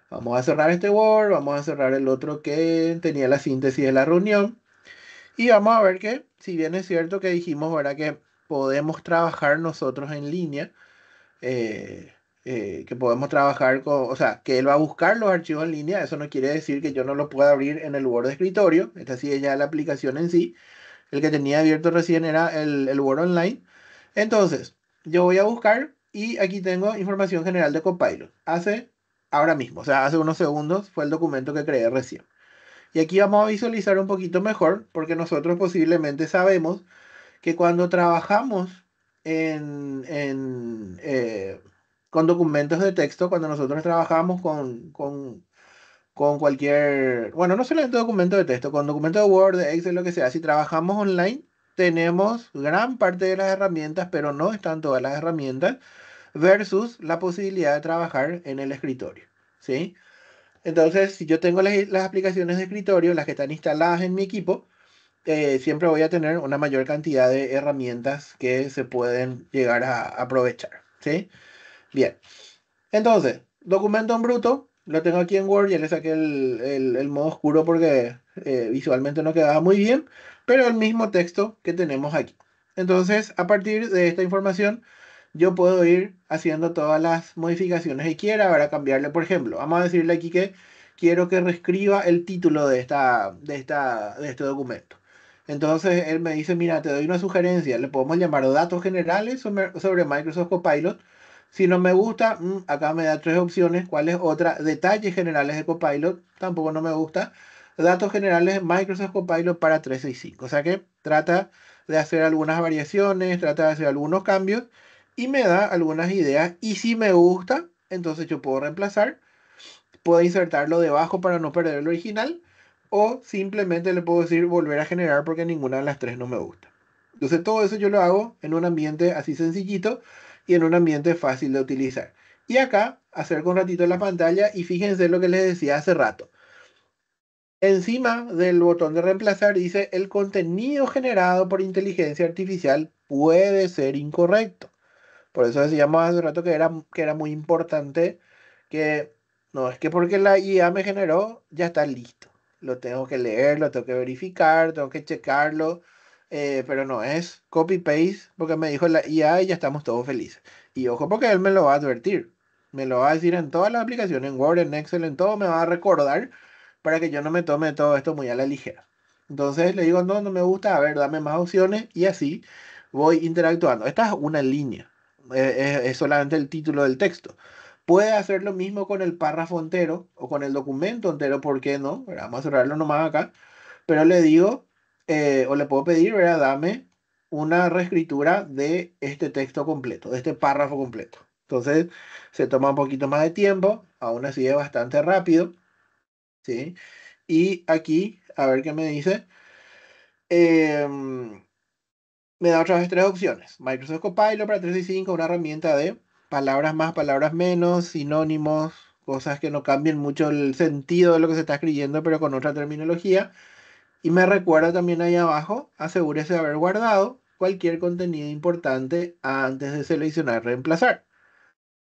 Vamos a cerrar este Word, vamos a cerrar el otro que tenía la síntesis de la reunión. Y vamos a ver que, si bien es cierto que dijimos, ¿verdad? Que podemos trabajar nosotros en línea, eh, que podemos trabajar con, o sea, que él va a buscar los archivos en línea, eso no quiere decir que yo no lo pueda abrir en el Word de escritorio, esta sí es ya la aplicación en sí, el que tenía abierto recién era el Word Online. Entonces, yo voy a buscar y aquí tengo información general de Copilot. Ahora mismo, o sea, hace unos segundos fue el documento que creé recién. Y aquí vamos a visualizar un poquito mejor, porque nosotros posiblemente sabemos que cuando trabajamos con documentos de texto, cuando nosotros trabajamos con cualquier, bueno, no solamente documentos de texto, con documentos de Word, de Excel, lo que sea, si trabajamos online, tenemos gran parte de las herramientas, pero no están todas las herramientas, versus la posibilidad de trabajar en el escritorio, ¿sí? Entonces, si yo tengo las aplicaciones de escritorio, las que están instaladas en mi equipo, siempre voy a tener una mayor cantidad de herramientas que se pueden llegar a aprovechar, ¿sí? Bien, entonces, documento en bruto, lo tengo aquí en Word, ya le saqué el modo oscuro porque visualmente no quedaba muy bien, pero el mismo texto que tenemos aquí. Entonces, a partir de esta información, yo puedo ir haciendo todas las modificaciones que quiera, para cambiarle, por ejemplo, vamos a decirle aquí que quiero que reescriba el título de este documento. Entonces, él me dice, mira, te doy una sugerencia, le podemos llamar datos generales sobre Microsoft Copilot. Si no me gusta, acá me da tres opciones. ¿Cuál es otra? Detalles generales de Copilot. Tampoco no me gusta. Datos generales de Microsoft Copilot para 365. O sea que trata de hacer algunas variaciones, trata de hacer algunos cambios y me da algunas ideas. Y si me gusta, entonces yo puedo reemplazar, puedo insertarlo debajo para no perder el original o simplemente le puedo decir volver a generar porque ninguna de las tres no me gusta. Entonces todo eso yo lo hago en un ambiente así sencillito y en un ambiente fácil de utilizar. Y acá acerco un ratito la pantalla y fíjense lo que les decía hace rato. Encima del botón de reemplazar dice el contenido generado por inteligencia artificial puede ser incorrecto. Por eso decíamos hace rato que era muy importante que no es que porque la IA me generó, ya está listo. Lo tengo que leer, lo tengo que verificar, tengo que checarlo, pero no es copy-paste porque me dijo la IA y ya estamos todos felices. Y ojo porque él me lo va a advertir. Me lo va a decir en todas las aplicaciones, en Word, en Excel, en todo, me va a recordar para que yo no me tome todo esto muy a la ligera. Entonces le digo, no, no me gusta, a ver, dame más opciones y así voy interactuando. Esta es una línea, es solamente el título del texto. Puede hacer lo mismo con el párrafo entero o con el documento entero, ¿por qué no? ¿Verdad? Vamos a cerrarlo nomás acá. Pero le digo, o le puedo pedir, ¿verdad? Dame una reescritura de este texto completo, de este párrafo completo. Entonces se toma un poquito más de tiempo, aún así es bastante rápido, ¿sí? Y aquí, a ver qué me dice. Em, Me da otra vez tres opciones. Microsoft Copilot para 365, una herramienta de palabras más, palabras menos, sinónimos, cosas que no cambien mucho el sentido de lo que se está escribiendo, pero con otra terminología. Y me recuerda también ahí abajo, asegúrese de haber guardado cualquier contenido importante antes de seleccionar reemplazar.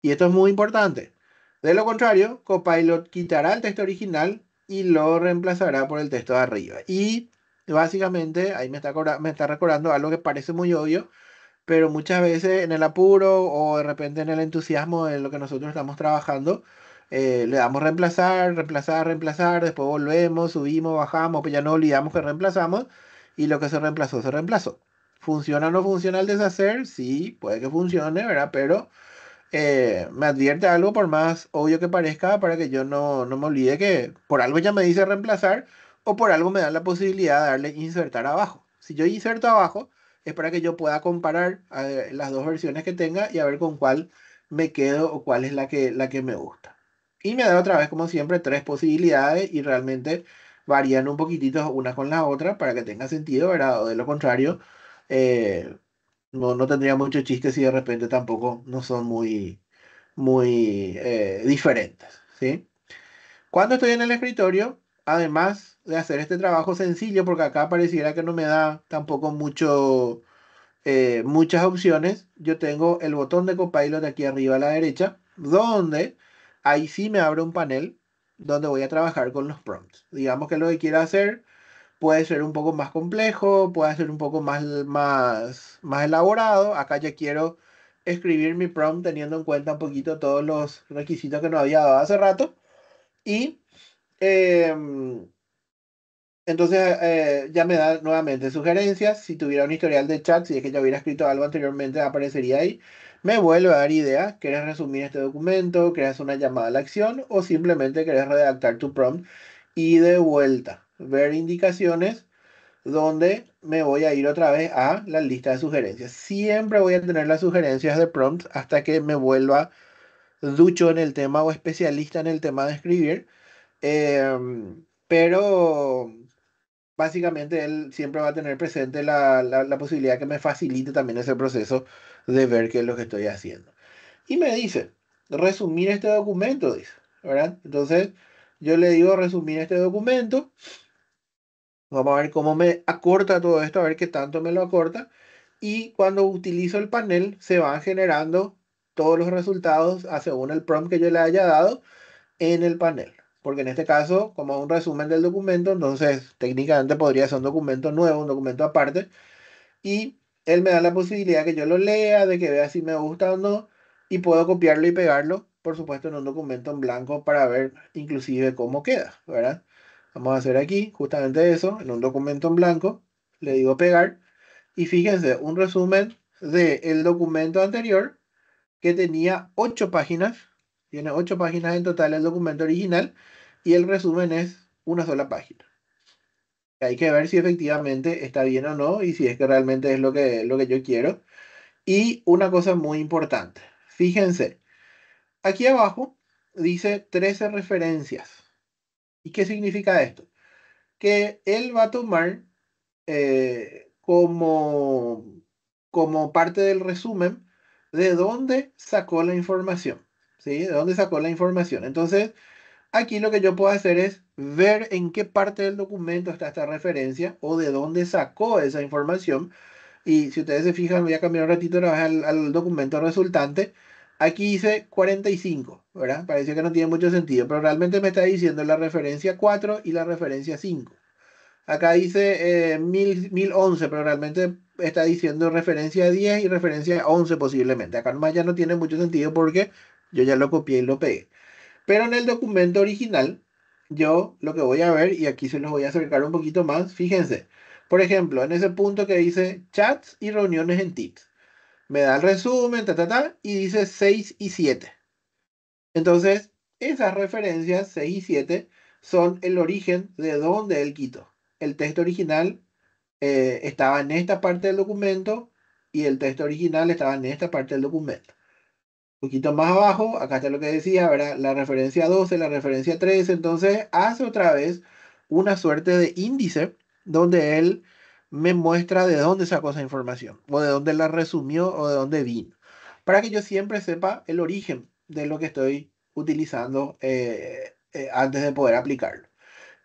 Y esto es muy importante. De lo contrario, Copilot quitará el texto original y lo reemplazará por el texto de arriba. Y básicamente ahí me está recordando algo que parece muy obvio, pero muchas veces en el apuro o de repente en el entusiasmo de lo que nosotros estamos trabajando, le damos reemplazar, reemplazar, reemplazar, después volvemos, subimos, bajamos, pues ya no olvidamos que reemplazamos y lo que se reemplazó, se reemplazó. ¿Funciona o no funciona el deshacer? Sí, puede que funcione, ¿verdad? Pero me advierte algo por más obvio que parezca para que yo no me olvide que por algo ya me dice reemplazar o por algo me da la posibilidad de darle insertar abajo. Si yo inserto abajo es para que yo pueda comparar las dos versiones que tenga y a ver con cuál me quedo o cuál es la que me gusta. Y me da otra vez, como siempre, tres posibilidades y realmente varían un poquitito una con la otra para que tenga sentido, ¿verdad? O de lo contrario, eh, no tendría mucho chiste si de repente tampoco no son muy diferentes, ¿sí? Cuando estoy en el escritorio, además de hacer este trabajo sencillo, porque acá pareciera que no me da tampoco muchas opciones, yo tengo el botón de Copilot aquí arriba a la derecha, donde ahí sí me abre un panel donde voy a trabajar con los prompts. Digamos que lo que quiero hacer puede ser un poco más complejo, puede ser un poco más elaborado. Acá ya quiero escribir mi prompt teniendo en cuenta un poquito todos los requisitos que nos había dado hace rato. Y em, entonces ya me da nuevamente sugerencias. Si tuviera un historial de chat, si es que ya hubiera escrito algo anteriormente, aparecería ahí. Me vuelve a dar ideas. ¿Quieres resumir este documento? ¿Quieres una llamada a la acción? ¿O simplemente quieres redactar tu prompt? Y de vuelta, ver indicaciones donde me voy a ir otra vez a la lista de sugerencias. Siempre voy a tener las sugerencias de prompts hasta que me vuelva ducho en el tema o especialista en el tema de escribir. Pero básicamente él siempre va a tener presente la posibilidad que me facilite también ese proceso de ver qué es lo que estoy haciendo. Y me dice, resumir este documento, dice, ¿verdad? Entonces yo le digo resumir este documento. Vamos a ver cómo me acorta todo esto, a ver qué tanto me lo acorta. Y cuando utilizo el panel, se van generando todos los resultados según el prompt que yo le haya dado en el panel. Porque en este caso, como un resumen del documento, entonces técnicamente podría ser un documento nuevo, un documento aparte. Y él me da la posibilidad que yo lo lea, de que vea si me gusta o no. Y puedo copiarlo y pegarlo, por supuesto, en un documento en blanco para ver inclusive cómo queda, ¿verdad? Vamos a hacer aquí justamente eso, en un documento en blanco. Le digo pegar. Y fíjense, un resumen del documento anterior que tenía 8 páginas. Tiene 8 páginas en total el documento original. Y el resumen es una sola página. Hay que ver si efectivamente está bien o no y si es que realmente es lo que yo quiero. Y una cosa muy importante, fíjense, aquí abajo dice 13 referencias. ¿Y qué significa esto? Que él va a tomar como parte del resumen de dónde sacó la información. ¿Sí? De dónde sacó la información. Entonces, aquí lo que yo puedo hacer es ver en qué parte del documento está esta referencia o de dónde sacó esa información. Y si ustedes se fijan, voy a cambiar un ratito otra vez al documento resultante. Aquí dice 45, ¿verdad? Parece que no tiene mucho sentido, pero realmente me está diciendo la referencia 4 y la referencia 5. Acá dice 1011, pero realmente está diciendo referencia 10 y referencia 11 posiblemente. Acá nomás ya no tiene mucho sentido porque yo ya lo copié y lo pegué. Pero en el documento original, yo lo que voy a ver, y aquí se los voy a acercar un poquito más, fíjense. Por ejemplo, en ese punto que dice chats y reuniones en Teams. Me da el resumen, y dice 6 y 7. Entonces, esas referencias 6 y 7 son el origen de donde él quitó. El texto original estaba en esta parte del documento y el texto original estaba en esta parte del documento. Un poquito más abajo, acá está lo que decía, ¿verdad? La referencia 12, la referencia 13, entonces hace otra vez una suerte de índice donde él me muestra de dónde sacó esa información, o de dónde la resumió, o de dónde vino, para que yo siempre sepa el origen de lo que estoy utilizando antes de poder aplicarlo.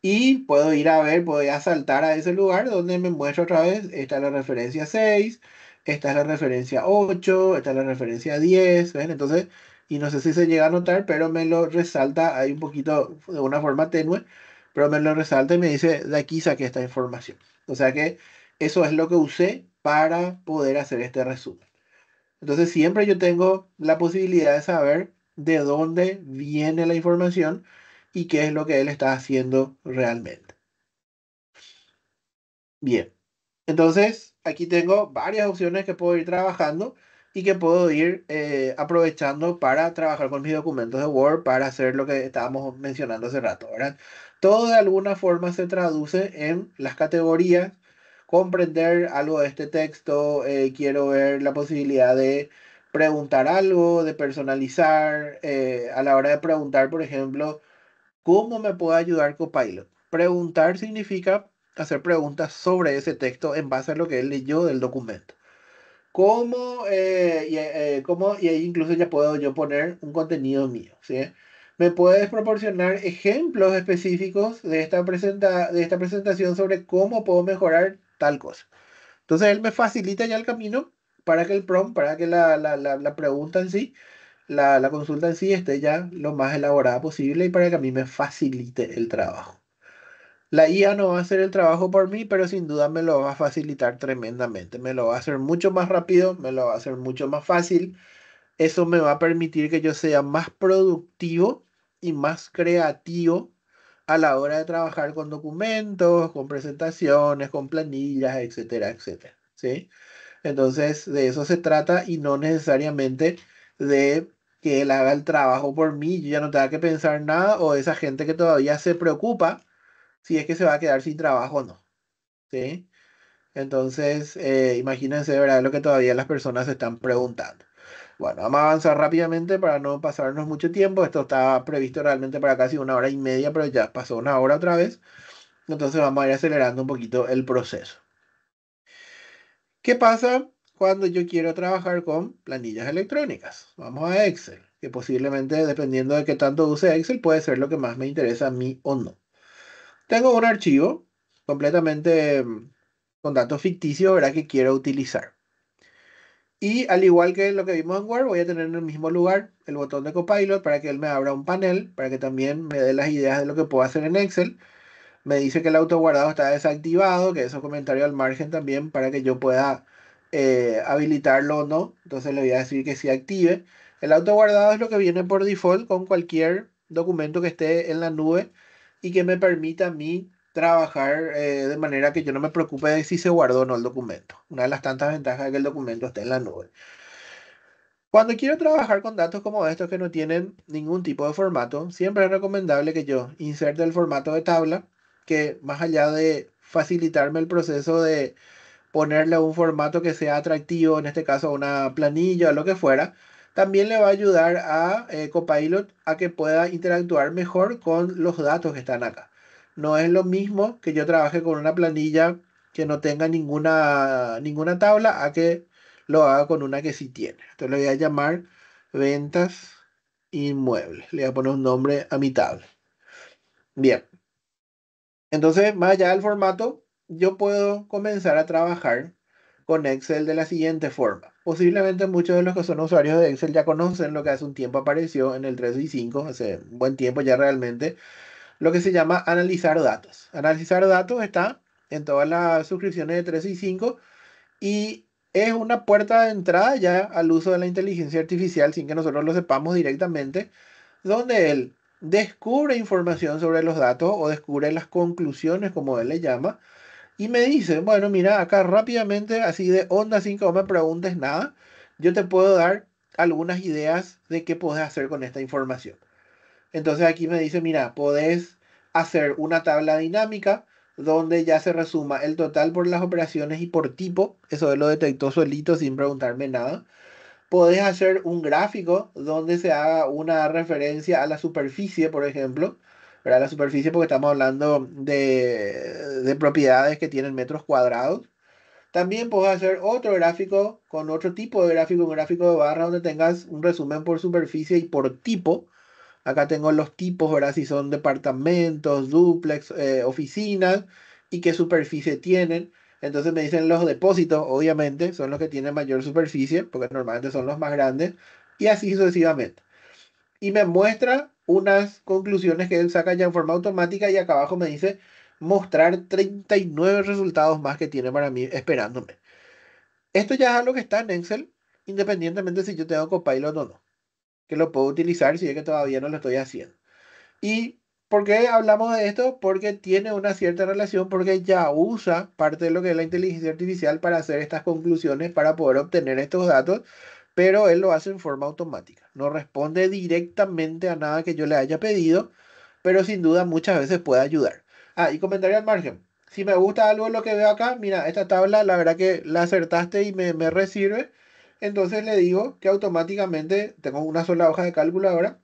Y puedo ir a ver, puedo ir a saltar a ese lugar donde me muestra otra vez, esta es la referencia 6, esta es la referencia 8, esta es la referencia 10, ¿ven? Entonces, y no sé si se llega a notar, pero me lo resalta ahí un poquito de una forma tenue, pero me lo resalta y me dice, de aquí saqué esta información. O sea que eso es lo que usé para poder hacer este resumen. Entonces siempre yo tengo la posibilidad de saber de dónde viene la información y qué es lo que él está haciendo realmente. Bien, entonces aquí tengo varias opciones que puedo ir trabajando y que puedo ir aprovechando para trabajar con mis documentos de Word para hacer lo que estábamos mencionando hace rato, ¿verdad? Todo de alguna forma se traduce en las categorías, comprender algo de este texto, quiero ver la posibilidad de preguntar algo, de personalizar, a la hora de preguntar, por ejemplo, ¿cómo me puede ayudar Copilot? Preguntar significa hacer preguntas sobre ese texto en base a lo que él leyó del documento. Y ahí incluso ya puedo yo poner un contenido mío, ¿sí? ¿Me puedes proporcionar ejemplos específicos de esta presentación sobre cómo puedo mejorar tal cosa? Entonces él me facilita ya el camino para que el prompt, para que la pregunta en sí, la consulta en sí esté ya lo más elaborada posible y para que a mí me facilite el trabajo. La IA no va a hacer el trabajo por mí, pero sin duda me lo va a facilitar tremendamente. Me lo va a hacer mucho más rápido, me lo va a hacer mucho más fácil. Eso me va a permitir que yo sea más productivo y más creativo a la hora de trabajar con documentos, con presentaciones, con planillas, etcétera, etcétera. ¿Sí? Entonces, de eso se trata y no necesariamente de que él haga el trabajo por mí, yo ya no tenga que pensar nada, o esa gente que todavía se preocupa si es que se va a quedar sin trabajo o no. ¿Sí? Entonces, imagínense, ¿verdad? Lo que todavía las personas se están preguntando. Bueno, vamos a avanzar rápidamente para no pasarnos mucho tiempo. Esto estaba previsto realmente para casi 1 hora y media, pero ya pasó 1 hora otra vez. Entonces vamos a ir acelerando un poquito el proceso. ¿Qué pasa cuando yo quiero trabajar con planillas electrónicas? Vamos a Excel, que posiblemente, dependiendo de qué tanto use Excel, puede ser lo que más me interesa a mí o no. Tengo un archivo completamente con datos ficticios, ¿verdad? Que quiero utilizar. Y al igual que lo que vimos en Word, voy a tener en el mismo lugar el botón de Copilot para que él me abra un panel, para que también me dé las ideas de lo que puedo hacer en Excel. Me dice que el autoguardado está desactivado, que esos comentarios al margen también para que yo pueda habilitarlo o no. Entonces le voy a decir que sí active. El autoguardado es lo que viene por default con cualquier documento que esté en la nube y que me permita a mí trabajar de manera que yo no me preocupe de si se guardó o no el documento. Una de las tantas ventajas de que el documento esté en la nube. Cuando quiero trabajar con datos como estos que no tienen ningún tipo de formato, siempre es recomendable que yo inserte el formato de tabla, que más allá de facilitarme el proceso de ponerle un formato que sea atractivo, en este caso una planilla o lo que fuera, también le va a ayudar a Copilot a que pueda interactuar mejor con los datos que están acá. No es lo mismo que yo trabaje con una planilla que no tenga ninguna tabla a que lo haga con una que sí tiene. Entonces le voy a llamar ventas inmuebles. Le voy a poner un nombre a mi tabla. Bien. Entonces, más allá del formato, yo puedo comenzar a trabajar con Excel de la siguiente forma. Posiblemente muchos de los que son usuarios de Excel ya conocen lo que hace un tiempo apareció en el 365, hace un buen tiempo ya realmente, lo que se llama analizar datos. Analizar datos está en todas las suscripciones de 365 y es una puerta de entrada ya al uso de la inteligencia artificial sin que nosotros lo sepamos directamente, donde él descubre información sobre los datos o descubre las conclusiones, como él le llama, y me dice, bueno, mira, acá rápidamente, así de onda, sin que vos me preguntes nada, yo te puedo dar algunas ideas de qué podés hacer con esta información. Entonces aquí me dice, mira, podés hacer una tabla dinámica donde ya se resuma el total por las operaciones y por tipo, eso él lo detectó solito sin preguntarme nada. Podés hacer un gráfico donde se haga una referencia a la superficie, por ejemplo, ¿verdad? La superficie porque estamos hablando de propiedades que tienen metros cuadrados. También puedes hacer otro gráfico con otro tipo de gráfico, un gráfico de barra donde tengas un resumen por superficie y por tipo. Acá tengo los tipos, ¿verdad? Si son departamentos, dúplex, oficinas y qué superficie tienen. Entonces me dicen los depósitos, obviamente, son los que tienen mayor superficie, porque normalmente son los más grandes, y así sucesivamente. Y me muestra unas conclusiones que él saca ya en forma automática y acá abajo me dice mostrar 39 resultados más que tiene para mí esperándome. Esto ya es algo que está en Excel, independientemente si yo tengo Copilot o no, que lo puedo utilizar si es que todavía no lo estoy haciendo. ¿Y por qué hablamos de esto? Porque tiene una cierta relación, porque ya usa parte de lo que es la inteligencia artificial para hacer estas conclusiones, para poder obtener estos datos, pero él lo hace en forma automática. No responde directamente a nada que yo le haya pedido, pero sin duda muchas veces puede ayudar. Ah, y comentario al margen. Si me gusta algo de lo que veo acá, mira, esta tabla, la verdad que la acertaste y me resirve. Entonces le digo que automáticamente tengo una sola hoja de cálculo ahora.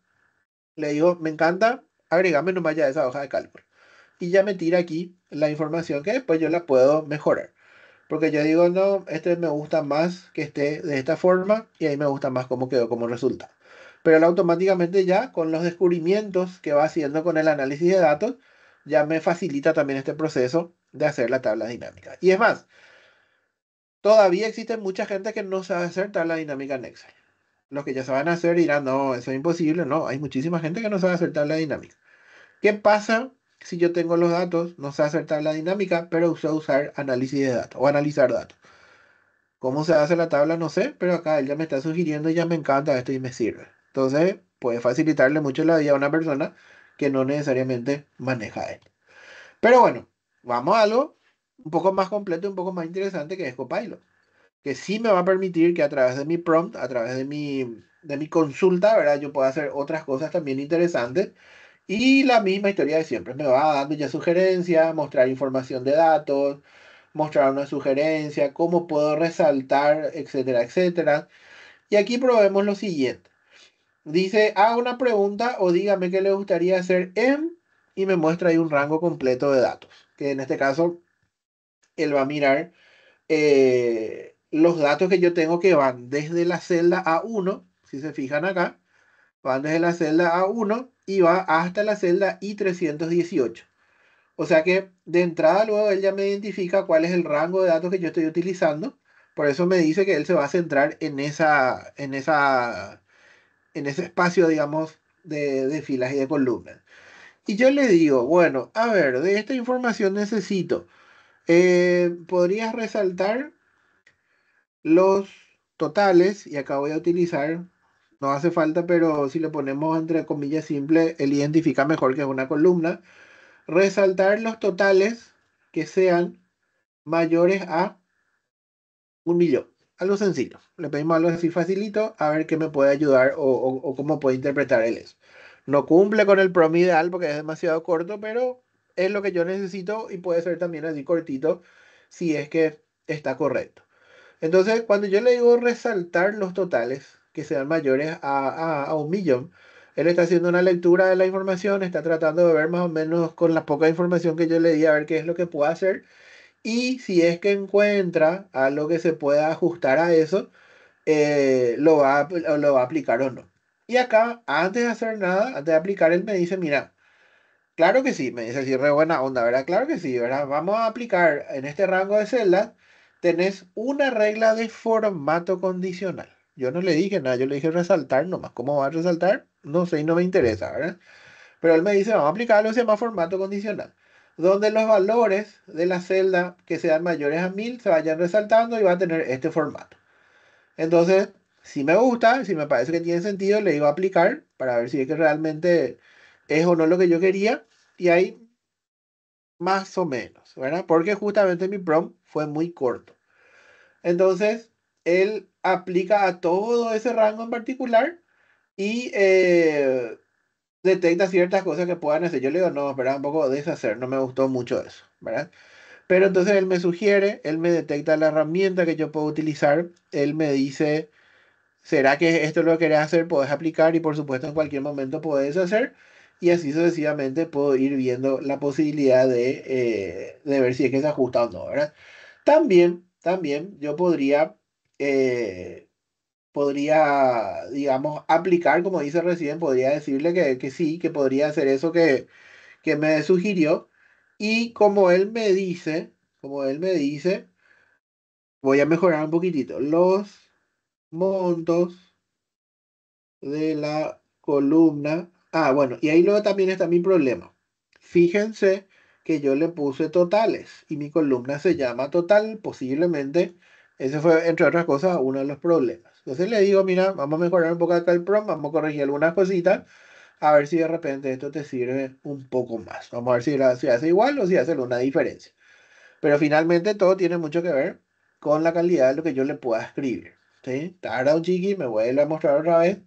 Le digo, me encanta, agregame nomás ya esa hoja de cálculo. Y ya me tira aquí la información que después yo la puedo mejorar. Porque yo digo, no, este me gusta más que esté de esta forma y ahí me gusta más cómo quedó como resultado. Pero él automáticamente ya con los descubrimientos que va haciendo con el análisis de datos, ya me facilita también este proceso de hacer la tabla dinámica. Y es más, todavía existe mucha gente que no sabe hacer tabla dinámica en Excel. Los que ya saben hacer dirán, no, eso es imposible. No, hay muchísima gente que no sabe hacer tabla dinámica. ¿Qué pasa si yo tengo los datos, no sé hacer tabla dinámica, pero sé usar análisis de datos o analizar datos? ¿Cómo se hace la tabla? No sé, pero acá él ya me está sugiriendo y ya me encanta esto y me sirve. Entonces, puede facilitarle mucho la vida a una persona que no necesariamente maneja esto. Pero bueno, vamos a algo un poco más completo y un poco más interesante que es Copilot, que sí me va a permitir que a través de mi prompt, a través de mi consulta, ¿verdad? Yo pueda hacer otras cosas también interesantes y la misma historia de siempre. Me va dando ya sugerencias, mostrar información de datos, mostrar una sugerencia, cómo puedo resaltar, etcétera, etcétera. Y aquí probemos lo siguiente. Dice, haga una pregunta o dígame qué le gustaría hacer en... Y me muestra ahí un rango completo de datos. Que en este caso, él va a mirar los datos que yo tengo que van desde la celda A1, si se fijan acá, van desde la celda A1 y va hasta la celda I318. O sea que de entrada luego él ya me identifica cuál es el rango de datos que yo estoy utilizando. Por eso me dice que él se va a centrar en ese espacio, digamos, de filas y de columnas. Y yo le digo, bueno, a ver, de esta información necesito, ¿podrías resaltar los totales? Y acá voy a utilizar, no hace falta, pero si le ponemos entre comillas simple, él identifica mejor que es una columna. Resaltar los totales que sean mayores a 1 millón. Algo sencillo. Le pedimos algo así facilito a ver qué me puede ayudar o cómo puede interpretar él eso. No cumple con el prom ideal porque es demasiado corto, pero es lo que yo necesito y puede ser también así cortito si es que está correcto. Entonces, cuando yo le digo resaltar los totales que sean mayores a 1 millón, él está haciendo una lectura de la información, está tratando de ver más o menos con la poca información que yo le di a ver qué es lo que puede hacer. Y si es que encuentra algo que se pueda ajustar a eso, lo va a aplicar o no. Y acá, antes de hacer nada, antes de aplicar, él me dice, mira, claro que sí, me dice así re buena onda, ¿verdad? Claro que sí, ¿verdad? Vamos a aplicar en este rango de celdas, tenés una regla de formato condicional. Yo no le dije nada, yo le dije resaltar nomás. ¿Cómo va a resaltar? No sé y no me interesa, ¿verdad? Pero él me dice, vamos a aplicar algo que se llama formato condicional, donde los valores de la celda que sean mayores a 1000 se vayan resaltando y va a tener este formato. Entonces, si me gusta, si me parece que tiene sentido, le digo aplicar para ver si es que realmente es o no lo que yo quería. Y ahí más o menos, ¿verdad? Porque justamente mi prompt fue muy corto. Entonces, él aplica a todo ese rango en particular y detecta ciertas cosas que puedan hacer. Yo le digo, no, espera un poco, deshacer, no me gustó mucho eso, ¿verdad? Pero entonces él me sugiere, él me detecta la herramienta que yo puedo utilizar, él me dice, ¿será que esto es lo que querés hacer? Puedes aplicar y por supuesto en cualquier momento puedes hacer. y así sucesivamente puedo ir viendo la posibilidad de ver si es que se ajusta o no, ¿verdad? También yo eh, podría, digamos, aplicar, como dice recién, podría decirle que sí, que podría hacer eso que me sugirió. Y como él me dice, voy a mejorar un poquitito. Los montos de la columna. Ah, bueno, y ahí luego también está mi problema. Fíjense que yo le puse totales y mi columna se llama total. Posiblemente ese fue, entre otras cosas, uno de los problemas. Entonces le digo, mira, vamos a mejorar un poco acá el prompt, vamos a corregir algunas cositas, a ver si de repente esto te sirve un poco más. Vamos a ver si hace igual o si hace una diferencia. Pero finalmente todo tiene mucho que ver con la calidad de lo que yo le pueda escribir. ¿Sí? Tarda un chiqui, me vuelve a mostrar otra vez.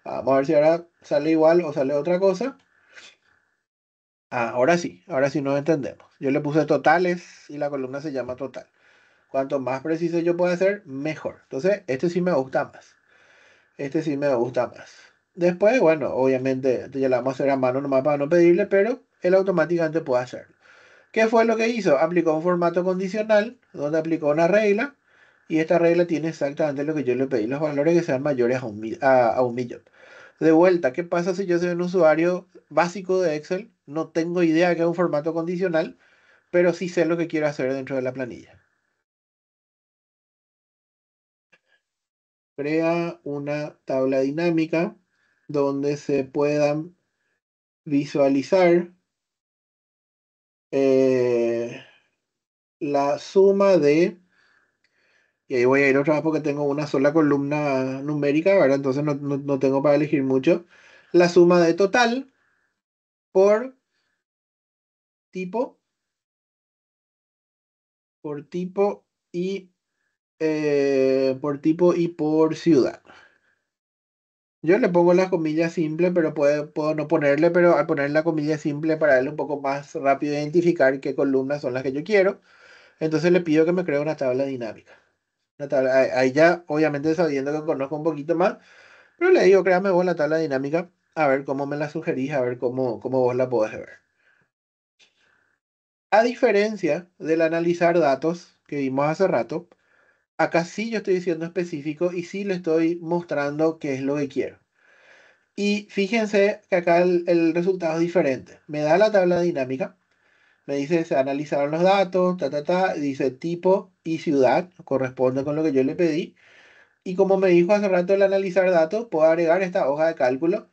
Vamos a ver si ahora sale igual o sale otra cosa. Ah, ahora sí nos entendemos. Yo le puse totales y la columna se llama total. Cuanto más preciso yo pueda hacer, mejor. Entonces, este sí me gusta más. Este sí me gusta más. Después, bueno, obviamente, esto ya lo vamos a hacer a mano nomás para no pedirle, pero él automáticamente puede hacerlo. ¿Qué fue lo que hizo? Aplicó un formato condicional donde aplicó una regla y esta regla tiene exactamente lo que yo le pedí, los valores que sean mayores a un millón. De vuelta, ¿qué pasa si yo soy un usuario básico de Excel? No tengo idea que es un formato condicional, pero sí sé lo que quiero hacer dentro de la planilla. Crea una tabla dinámica donde se puedan visualizar eh, la suma de. Y ahí voy a ir otra vez porque tengo una sola columna numérica, ¿verdad? Entonces no tengo para elegir mucho. La suma de total por tipo, por tipo y por tipo y por ciudad. Yo le pongo las comillas simples, pero puedo no ponerle, pero al poner la comilla simple para él es un poco más rápido identificar qué columnas son las que yo quiero. Entonces le pido que me cree una tabla dinámica. Una tabla, ahí ya, obviamente sabiendo que conozco un poquito más. Pero le digo, créame vos la tabla dinámica, a ver cómo me la sugerís, a ver cómo vos la podés ver. A diferencia del analizar datos que vimos hace rato, acá sí yo estoy siendo específico y sí le estoy mostrando qué es lo que quiero. Y fíjense que acá el resultado es diferente. Me da la tabla dinámica, me dice se analizaron los datos, dice tipo y ciudad, corresponde con lo que yo le pedí. Y como me dijo hace rato el analizar datos, puedo agregar esta hoja de cálculo.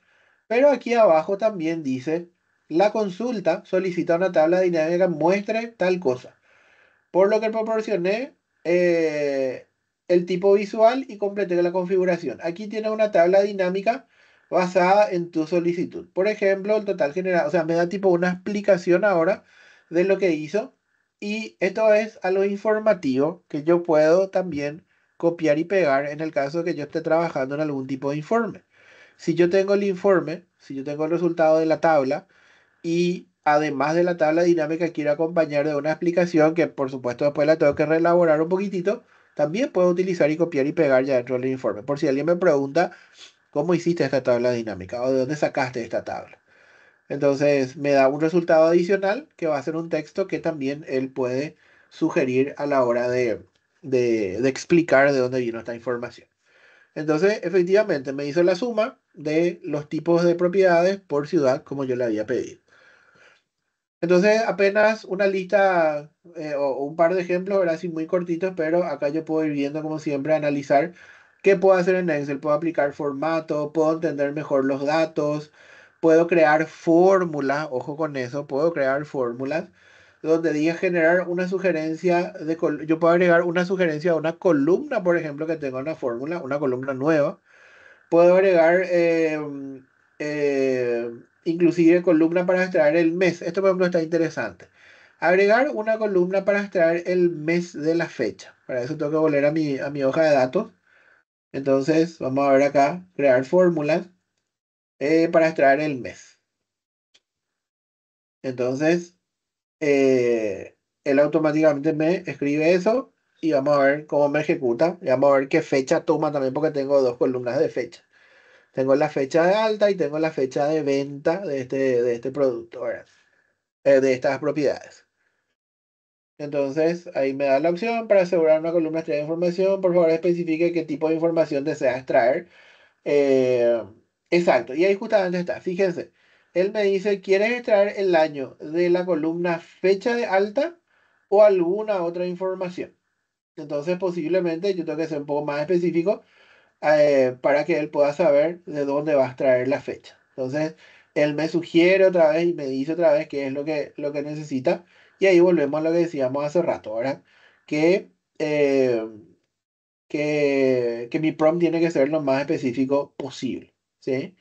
Pero aquí abajo también dice, la consulta solicita una tabla dinámica que muestre tal cosa. Por lo que proporcioné el tipo visual y completé la configuración. Aquí tienes una tabla dinámica basada en tu solicitud. Por ejemplo, el total general, o sea, me da tipo una explicación ahora de lo que hizo. Y esto es algo informativo que yo puedo también copiar y pegar en el caso de que yo esté trabajando en algún tipo de informe. Si yo tengo el informe, si yo tengo el resultado de la tabla, y además de la tabla dinámica quiero acompañar de una explicación que por supuesto después la tengo que reelaborar un poquitito, también puedo utilizar y copiar y pegar ya dentro del informe. Por si alguien me pregunta cómo hiciste esta tabla dinámica o de dónde sacaste esta tabla. Entonces me da un resultado adicional que va a ser un texto que también él puede sugerir a la hora de explicar de dónde vino esta información. Entonces, efectivamente, me hizo la suma de los tipos de propiedades por ciudad como yo le había pedido. Entonces, apenas una lista o un par de ejemplos, ¿verdad? Así muy cortitos, pero acá yo puedo ir viendo, como siempre, analizar qué puedo hacer en Excel. Puedo aplicar formato, puedo entender mejor los datos, puedo crear fórmulas, ojo con eso, puedo crear fórmulas donde diga generar una sugerencia yo puedo agregar una sugerencia a una columna, por ejemplo, que tenga una fórmula, una columna nueva. Puedo agregar eh, inclusive columna para extraer el mes. Esto, por ejemplo, está interesante. Agregar una columna para extraer el mes de la fecha. Para eso tengo que volver a mi hoja de datos. Entonces, vamos a ver acá, crear fórmulas para extraer el mes. Entonces, él automáticamente me escribe eso y vamos a ver cómo me ejecuta. Y vamos a ver qué fecha toma también porque tengo dos columnas de fecha. Tengo la fecha de alta y tengo la fecha de venta de este producto, ¿verdad? De estas propiedades. Entonces, ahí me da la opción para asegurar una columna estrella de información. Por favor, especifique qué tipo de información desea extraer. Eh, exacto, y ahí justamente está. Fíjense, él me dice, ¿quieres extraer el año de la columna fecha de alta o alguna otra información? Entonces, posiblemente yo tengo que ser un poco más específico para que él pueda saber de dónde va a extraer la fecha. Entonces, él me sugiere otra vez y me dice otra vez qué es lo que necesita. Y ahí volvemos a lo que decíamos hace rato, ¿verdad? Que, eh, que mi prompt tiene que ser lo más específico posible, ¿sí?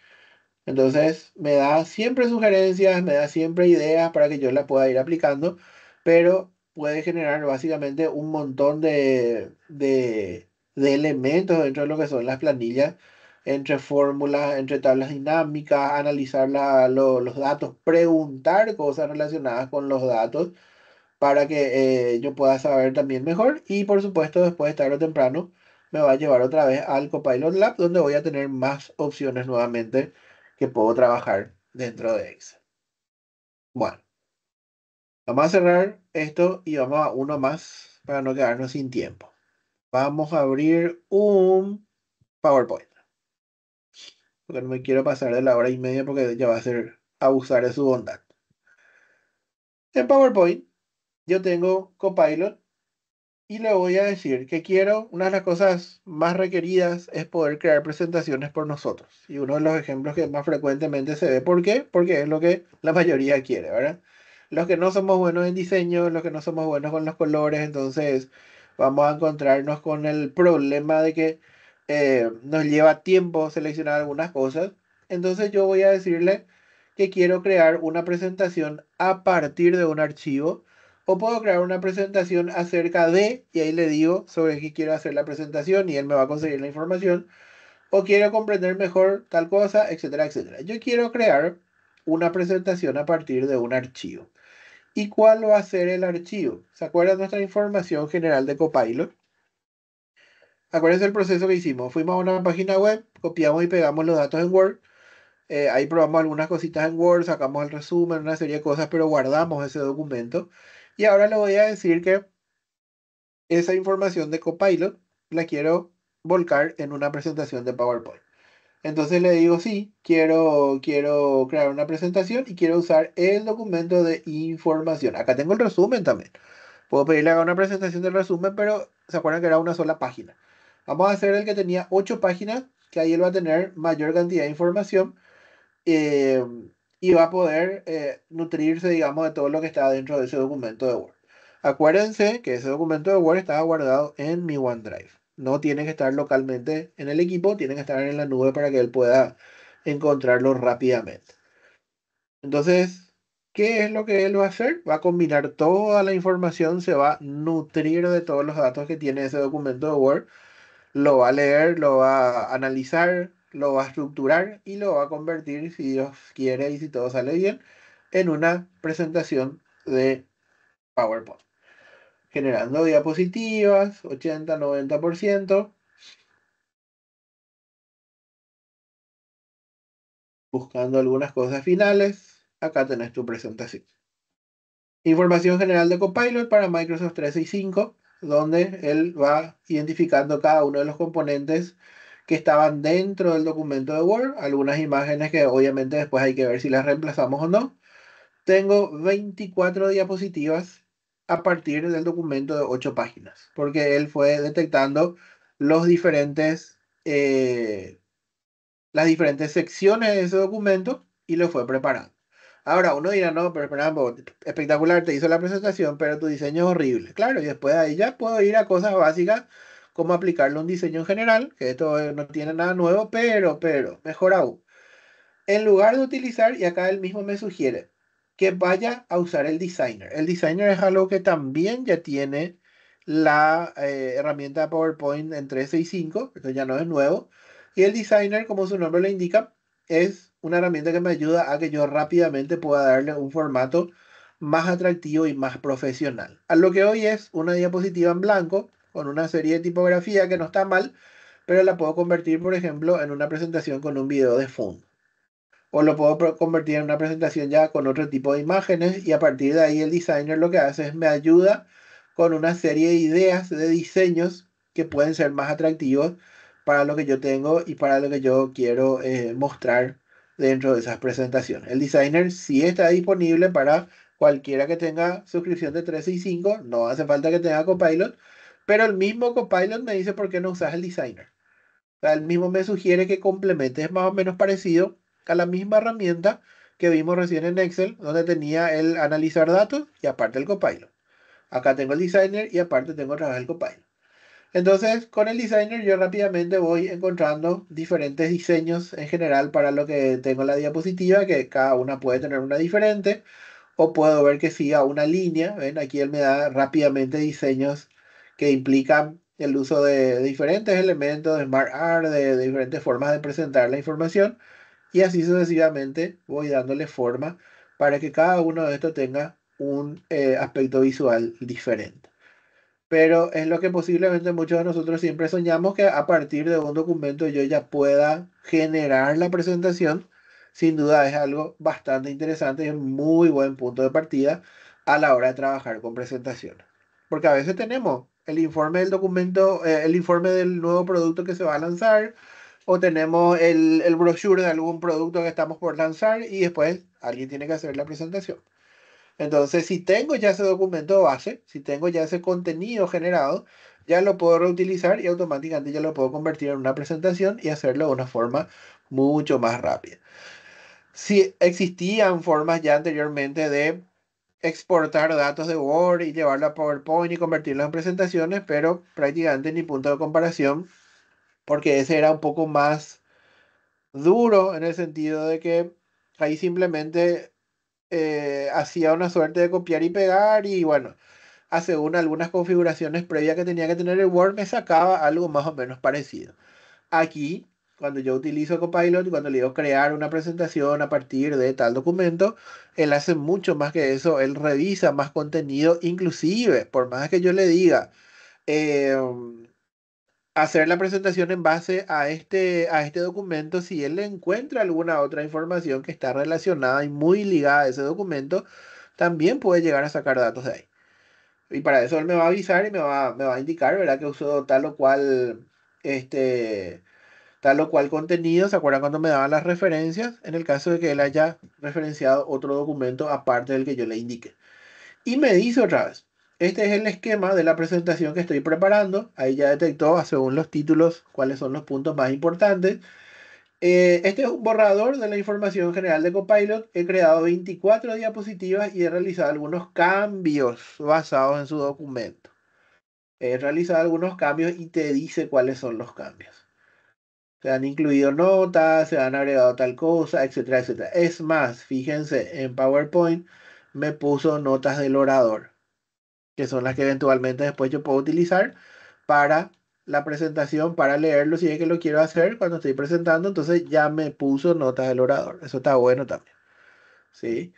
Entonces me da siempre sugerencias, me da siempre ideas para que yo las pueda ir aplicando, pero puede generar básicamente un montón de elementos dentro de lo que son las planillas, entre fórmulas, entre tablas dinámicas, analizar los datos, preguntar cosas relacionadas con los datos para que yo pueda saber también mejor y por supuesto después tarde o temprano me va a llevar otra vez al Copilot Lab donde voy a tener más opciones nuevamente que puedo trabajar dentro de Excel. Bueno, vamos a cerrar esto y vamos a uno más para no quedarnos sin tiempo. Vamos a abrir un PowerPoint, porque no me quiero pasar de la hora y media porque ya va a ser abusar de su bondad. En PowerPoint yo tengo Copilot. Y le voy a decir que quiero, una de las cosas más requeridas es poder crear presentaciones por nosotros. Y uno de los ejemplos que más frecuentemente se ve, ¿por qué? Porque es lo que la mayoría quiere, ¿verdad? Los que no somos buenos en diseño, los que no somos buenos con los colores, entonces vamos a encontrarnos con el problema de que nos lleva tiempo seleccionar algunas cosas. Entonces yo voy a decirle que quiero crear una presentación a partir de un archivo o puedo crear una presentación acerca de, y ahí le digo sobre qué quiero hacer la presentación y él me va a conseguir la información, o quiero comprender mejor tal cosa, etcétera, etcétera. Yo quiero crear una presentación a partir de un archivo. ¿Y cuál va a ser el archivo? ¿Se acuerdan de nuestra información general de Copilot? Acuérdense el proceso que hicimos. Fuimos a una página web, copiamos y pegamos los datos en Word. Ahí probamos algunas cositas en Word, sacamos el resumen, una serie de cosas, pero guardamos ese documento. Y ahora le voy a decir que esa información de Copilot la quiero volcar en una presentación de PowerPoint. Entonces le digo, sí, quiero crear una presentación y quiero usar el documento de información. Acá tengo el resumen también. Puedo pedirle que haga una presentación del resumen, pero se acuerdan que era una sola página. Vamos a hacer el que tenía 8 páginas, que ahí él va a tener mayor cantidad de información eh, y va a poder nutrirse, digamos, de todo lo que está dentro de ese documento de Word. Acuérdense que ese documento de Word estaba guardado en mi OneDrive. No tiene que estar localmente en el equipo, tiene que estar en la nube para que él pueda encontrarlo rápidamente. Entonces, ¿qué es lo que él va a hacer? Va a combinar toda la información, se va a nutrir de todos los datos que tiene ese documento de Word, lo va a leer, lo va a analizar, lo va a estructurar y lo va a convertir, si Dios quiere y si todo sale bien, en una presentación de PowerPoint, generando diapositivas, 80-90%, buscando algunas cosas finales. Acá tenés tu presentación. Información general de Copilot para Microsoft 365, donde él va identificando cada uno de los componentes que estaban dentro del documento de Word, algunas imágenes que obviamente después hay que ver si las reemplazamos o no. Tengo 24 diapositivas a partir del documento de 8 páginas, porque él fue detectando los diferentes, las diferentes secciones de ese documento y lo fue preparando. Ahora, uno dirá, no, pero Fernando, espectacular, te hizo la presentación, pero tu diseño es horrible. Claro, y después de ahí ya puedo ir a cosas básicas como aplicarle un diseño en general, que esto no tiene nada nuevo, pero, mejor aún. En lugar de utilizar, y acá él mismo me sugiere, que vaya a usar el designer. El designer es algo que también ya tiene la herramienta PowerPoint en 365, esto ya no es nuevo. Y el designer, como su nombre lo indica, es una herramienta que me ayuda a que yo rápidamente pueda darle un formato más atractivo y más profesional. A lo que hoy es una diapositiva en blanco con una serie de tipografía que no está mal, pero la puedo convertir, por ejemplo, en una presentación con un video de fondo. O lo puedo convertir en una presentación ya con otro tipo de imágenes y a partir de ahí el designer lo que hace es me ayuda con una serie de ideas, de diseños que pueden ser más atractivos para lo que yo tengo y para lo que yo quiero mostrar dentro de esas presentaciones. El designer sí está disponible para cualquiera que tenga suscripción de 365, no hace falta que tenga Copilot, pero el mismo Copilot me dice por qué no usas el designer. O sea, él mismo me sugiere que complemente, es más o menos parecido a la misma herramienta que vimos recién en Excel, donde tenía el analizar datos y aparte el Copilot. Acá tengo el designer y aparte tengo otra vez el Copilot. Entonces, con el designer yo rápidamente voy encontrando diferentes diseños en general para lo que tengo en la diapositiva, que cada una puede tener una diferente, o puedo ver que siga una línea. ¿Ven? Aquí él me da rápidamente diseños que implican el uso de diferentes elementos de Smart Art, de diferentes formas de presentar la información, y así sucesivamente voy dándole forma para que cada uno de estos tenga un aspecto visual diferente. Pero es lo que posiblemente muchos de nosotros siempre soñamos, que a partir de un documento yo ya pueda generar la presentación. Sin duda es algo bastante interesante y un muy buen punto de partida a la hora de trabajar con presentaciones. Porque a veces tenemos el informe del documento, el informe del nuevo producto que se va a lanzar, o tenemos el brochure de algún producto que estamos por lanzar y después alguien tiene que hacer la presentación. Entonces, si tengo ya ese documento base, si tengo ya ese contenido generado, ya lo puedo reutilizar y automáticamente ya lo puedo convertir en una presentación y hacerlo de una forma mucho más rápida. Si existían formas ya anteriormente de exportar datos de Word y llevarlo a PowerPoint y convertirlo en presentaciones, pero prácticamente ni punto de comparación, porque ese era un poco más duro en el sentido de que ahí simplemente hacía una suerte de copiar y pegar y bueno, según algunas configuraciones previas que tenía que tener el Word, me sacaba algo más o menos parecido. Aquí, cuando yo utilizo Copilot y cuando le digo crear una presentación a partir de tal documento, él hace mucho más que eso, él revisa más contenido, inclusive, por más que yo le diga, eh, hacer la presentación en base a este documento, si él le encuentra alguna otra información que está relacionada y muy ligada a ese documento, también puede llegar a sacar datos de ahí. Y para eso él me va a avisar y me va a indicar, ¿verdad? Que usó este, tal o cual contenido. ¿Se acuerdan cuando me daban las referencias? En el caso de que él haya referenciado otro documento aparte del que yo le indique. Y me dice otra vez, este es el esquema de la presentación que estoy preparando. Ahí ya detectó, según los títulos, cuáles son los puntos más importantes. Este es un borrador de la información general de Copilot. He creado 24 diapositivas y he realizado algunos cambios basados en su documento. He realizado algunos cambios y te dice cuáles son los cambios. Se han incluido notas, se han agregado tal cosa, etcétera, etcétera. Es más, fíjense, en PowerPoint me puso notas del orador, que son las que eventualmente después yo puedo utilizar para la presentación, para leerlo si es que lo quiero hacer cuando estoy presentando. Entonces ya me puso notas del orador. Eso está bueno también. ¿Sí?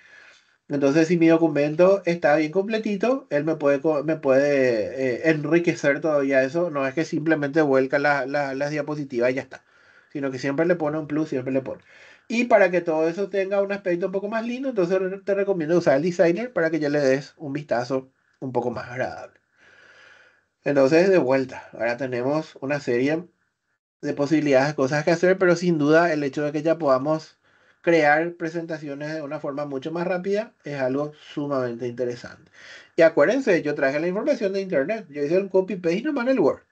Entonces, si mi documento está bien completito, él me puede enriquecer todavía eso. No es que simplemente vuelca las diapositivas y ya está, sino que siempre le pone un plus, siempre le pone. Y para que todo eso tenga un aspecto un poco más lindo, entonces te recomiendo usar el designer para que ya le des un vistazo un poco más agradable. Entonces, de vuelta, ahora tenemos una serie de posibilidades, de cosas que hacer, pero sin duda el hecho de que ya podamos crear presentaciones de una forma mucho más rápida es algo sumamente interesante. Y acuérdense, yo traje la información de internet, yo hice el copy-paste nomás en el Word.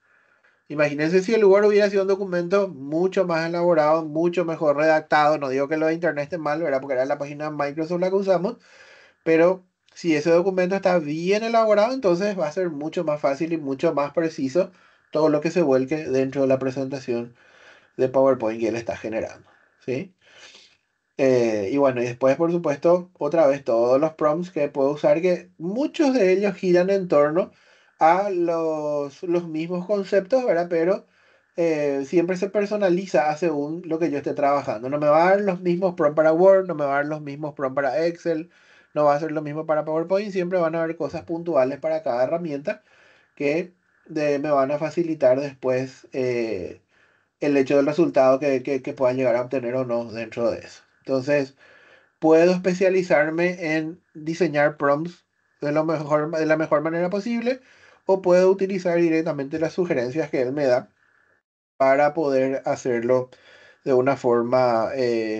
Imagínense si el Word hubiera sido un documento mucho más elaborado, mucho mejor redactado. No digo que lo de internet esté mal, ¿verdad? Porque era la página de Microsoft la que usamos, pero si ese documento está bien elaborado, entonces va a ser mucho más fácil y mucho más preciso todo lo que se vuelque dentro de la presentación de PowerPoint que él está generando, ¿sí? Y bueno, y después, por supuesto, otra vez todos los prompts que puedo usar, que muchos de ellos giran en torno a los mismos conceptos, ¿verdad? Pero siempre se personaliza según lo que yo esté trabajando. No me va a dar los mismos prompts para Word, no me va a dar los mismos prompts para Excel, no va a ser lo mismo para PowerPoint, siempre van a haber cosas puntuales para cada herramienta que me van a facilitar después. el hecho del resultado que puedan llegar a obtener o no dentro de eso. Entonces, puedo especializarme en diseñar prompts de la mejor manera posible o puedo utilizar directamente las sugerencias que él me da para poder hacerlo de una forma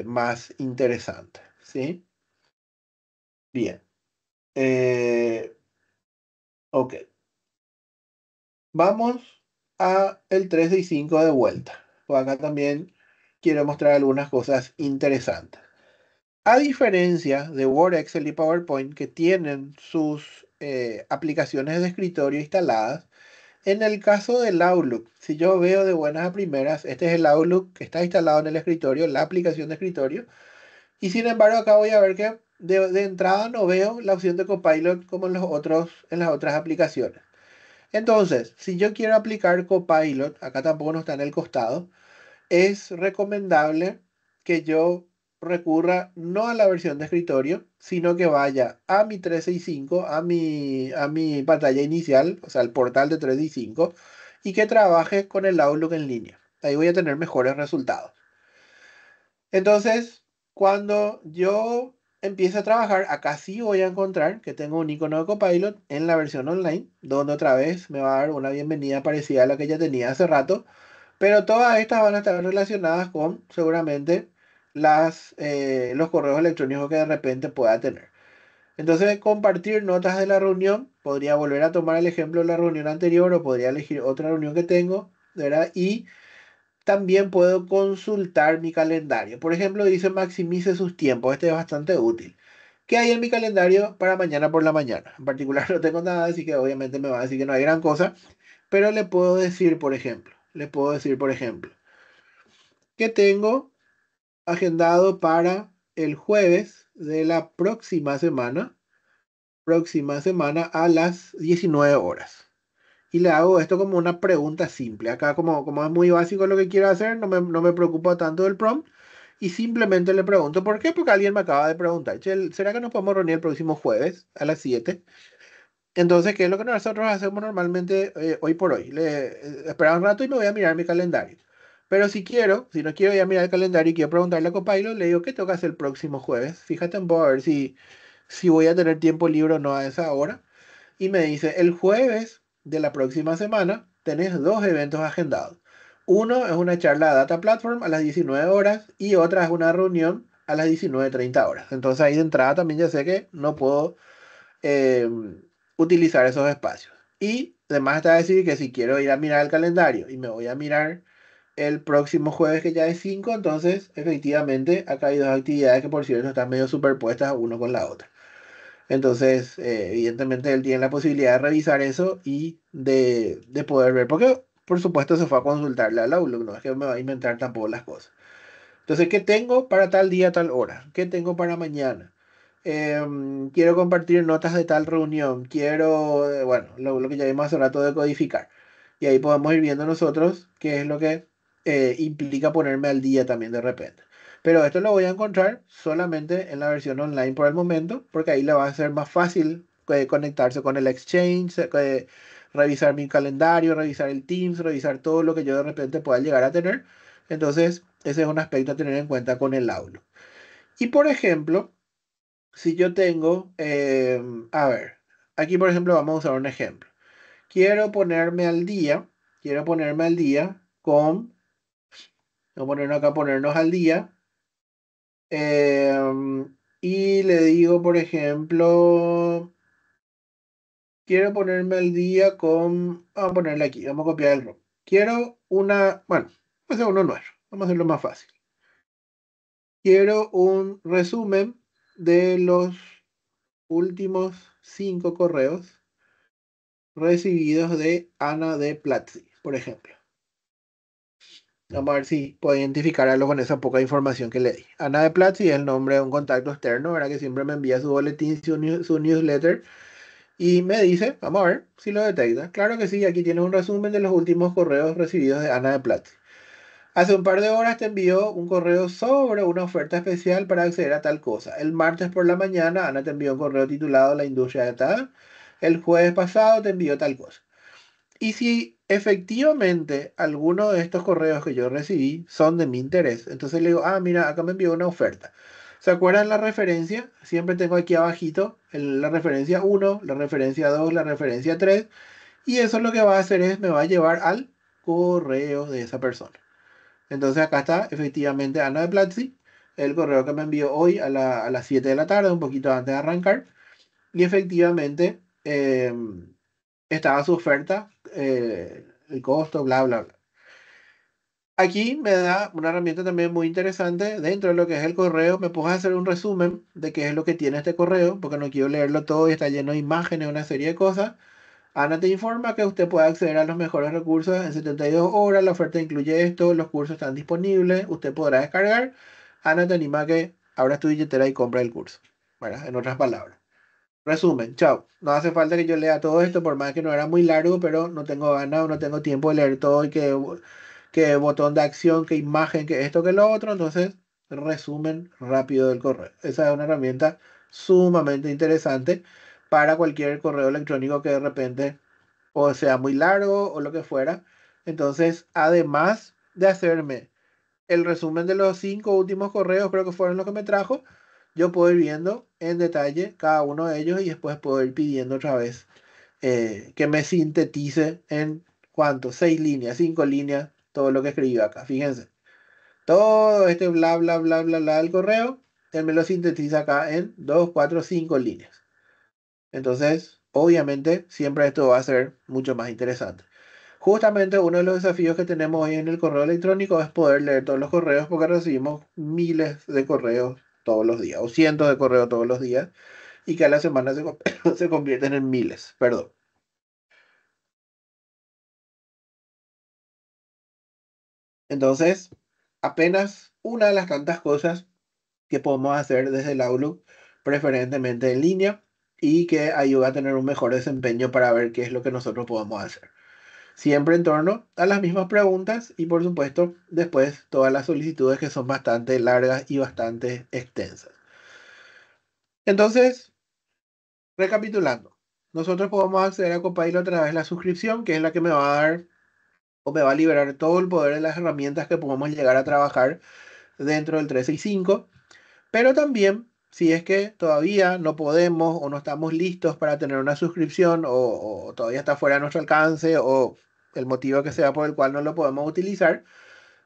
más interesante. ¿Sí? Bien. Eh, ok. Vamos a el 365 de vuelta. Pues acá también quiero mostrar algunas cosas interesantes. A diferencia de Word, Excel y PowerPoint que tienen sus aplicaciones de escritorio instaladas, en el caso del Outlook, si yo veo de buenas a primeras, este es el Outlook que está instalado en el escritorio, la aplicación de escritorio, y sin embargo acá voy a ver que de entrada no veo la opción de Copilot como en las otras aplicaciones. Entonces, si yo quiero aplicar Copilot, acá tampoco no está en el costado, es recomendable que yo recurra no a la versión de escritorio, sino que vaya a mi 365, a mi pantalla inicial, o sea, el portal de 365, y que trabaje con el Outlook en línea. Ahí voy a tener mejores resultados. Entonces, cuando yo empiece a trabajar, acá sí voy a encontrar que tengo un icono de Copilot en la versión online, donde otra vez me va a dar una bienvenida parecida a la que ya tenía hace rato, pero todas estas van a estar relacionadas con seguramente los correos electrónicos que de repente pueda tener. Entonces, compartir notas de la reunión, podría volver a tomar el ejemplo de la reunión anterior o podría elegir otra reunión que tengo, ¿verdad? Y también puedo consultar mi calendario. Por ejemplo, dice maximice sus tiempos. Este es bastante útil. ¿Qué hay en mi calendario para mañana por la mañana? En particular no tengo nada, así que obviamente me va a decir que no hay gran cosa. Pero le puedo decir, por ejemplo, que tengo agendado para el jueves de la próxima semana a las 19 horas. Y le hago esto como una pregunta simple. Acá como es muy básico lo que quiero hacer, no me preocupa tanto el prompt. Y simplemente le pregunto, ¿por qué? Porque alguien me acaba de preguntar, "Che, ¿será que nos podemos reunir el próximo jueves a las 7? Entonces, ¿qué es lo que nosotros hacemos normalmente hoy por hoy? Espera un rato y me voy a mirar mi calendario. Pero si no quiero ir a mirar el calendario y quiero preguntarle a Copilot, le digo, ¿qué tengo que hacer el próximo jueves? Fíjate en vos a ver si voy a tener tiempo libre o no a esa hora. Y me dice, el jueves de la próxima semana tenés dos eventos agendados. Uno es una charla de Data Platform a las 19 horas y otra es una reunión a las 19:30 horas. Entonces ahí de entrada también ya sé que no puedo eh, utilizar esos espacios. Y además está decir que si quiero ir a mirar el calendario y me voy a mirar el próximo jueves que ya es 5 entonces efectivamente acá hay dos actividades que por cierto están medio superpuestas uno con la otra. Entonces, evidentemente él tiene la posibilidad de revisar eso y de poder ver, porque por supuesto se fue a consultarle al Outlook, no es que me va a inventar tampoco las cosas. Entonces, ¿qué tengo para tal día, tal hora? ¿Qué tengo para mañana? Quiero compartir notas de tal reunión. Quiero, bueno, lo que ya vimos hace rato de codificar. Y ahí podemos ir viendo nosotros qué es lo que implica ponerme al día también de repente. Pero esto lo voy a encontrar solamente en la versión online por el momento, porque ahí le va a ser más fácil conectarse con el Exchange, revisar mi calendario, revisar el Teams, revisar todo lo que yo de repente pueda llegar a tener. Entonces, ese es un aspecto a tener en cuenta con el Outlook. Y por ejemplo, si yo tengo, a ver, aquí por ejemplo vamos a usar un ejemplo. Quiero ponerme al día, quiero ponerme al día con, vamos a ponernos acá, ponernos al día. Y le digo, por ejemplo, quiero ponerme al día con, vamos a ponerle aquí, vamos a copiar el ROM. Quiero una, bueno, vamos a hacer uno nuestro, vamos a hacerlo más fácil. Quiero un resumen de los últimos 5 correos recibidos de Ana de Platzi, por ejemplo. Vamos a ver si puedo identificar algo con esa poca información que le di. Ana de Platzi es el nombre de un contacto externo, ¿verdad? Que siempre me envía su boletín, su newsletter y me dice, vamos a ver si lo detecta. Claro que sí, aquí tienes un resumen de los últimos correos recibidos de Ana de Platzi. Hace un par de horas te envió un correo sobre una oferta especial para acceder a tal cosa. El martes por la mañana, Ana te envió un correo titulado La industria de tal. El jueves pasado te envió tal cosa. Y si efectivamente alguno de estos correos que yo recibí son de mi interés, entonces le digo, ah, mira, acá me envió una oferta. ¿Se acuerdan la referencia? Siempre tengo aquí abajito la referencia uno, la referencia 2, la referencia 3. Y eso lo que va a hacer es, me va a llevar al correo de esa persona. Entonces acá está efectivamente Ana de Platzi, el correo que me envió hoy a las 7 de la tarde, un poquito antes de arrancar. Y efectivamente estaba su oferta, el costo, bla, bla, bla. Aquí me da una herramienta también muy interesante. Dentro de lo que es el correo, me puedo hacer un resumen de qué es lo que tiene este correo, porque no quiero leerlo todo y está lleno de imágenes, una serie de cosas. Ana te informa que usted puede acceder a los mejores recursos en 72 horas. La oferta incluye esto, los cursos están disponibles, usted podrá descargar. Ana te anima a que abras tu billetera y compra el curso, ¿verdad? En otras palabras. Resumen, chao. No hace falta que yo lea todo esto, por más que no era muy largo, pero no tengo ganas o no tengo tiempo de leer todo y que botón de acción, que imagen, que esto, que lo otro. Entonces, resumen rápido del correo. Esa es una herramienta sumamente interesante para cualquier correo electrónico que de repente o sea muy largo o lo que fuera. Entonces, además de hacerme el resumen de los 5 últimos correos, creo que fueron los que me trajo, yo puedo ir viendo en detalle cada uno de ellos y después puedo ir pidiendo otra vez que me sintetice en cuánto, 6 líneas, 5 líneas, todo lo que escribí acá. Fíjense, todo este bla, bla, bla, bla, bla del correo, él me lo sintetiza acá en 2, 4, 5 líneas. Entonces, obviamente, siempre esto va a ser mucho más interesante. Justamente uno de los desafíos que tenemos hoy en el correo electrónico es poder leer todos los correos porque recibimos miles de correos todos los días o cientos de correos todos los días y que a la semana se convierten en miles, perdón. Entonces, apenas una de las tantas cosas que podemos hacer desde el Outlook, preferentemente en línea, y que ayuda a tener un mejor desempeño para ver qué es lo que nosotros podemos hacer. Siempre en torno a las mismas preguntas y por supuesto después todas las solicitudes que son bastante largas y bastante extensas. Entonces, recapitulando, nosotros podemos acceder a Copilot a través de la suscripción, que es la que me va a dar o me va a liberar todo el poder de las herramientas que podemos llegar a trabajar dentro del 365. Pero también, si es que todavía no podemos o no estamos listos para tener una suscripción o todavía está fuera de nuestro alcance o el motivo que sea por el cual no lo podemos utilizar,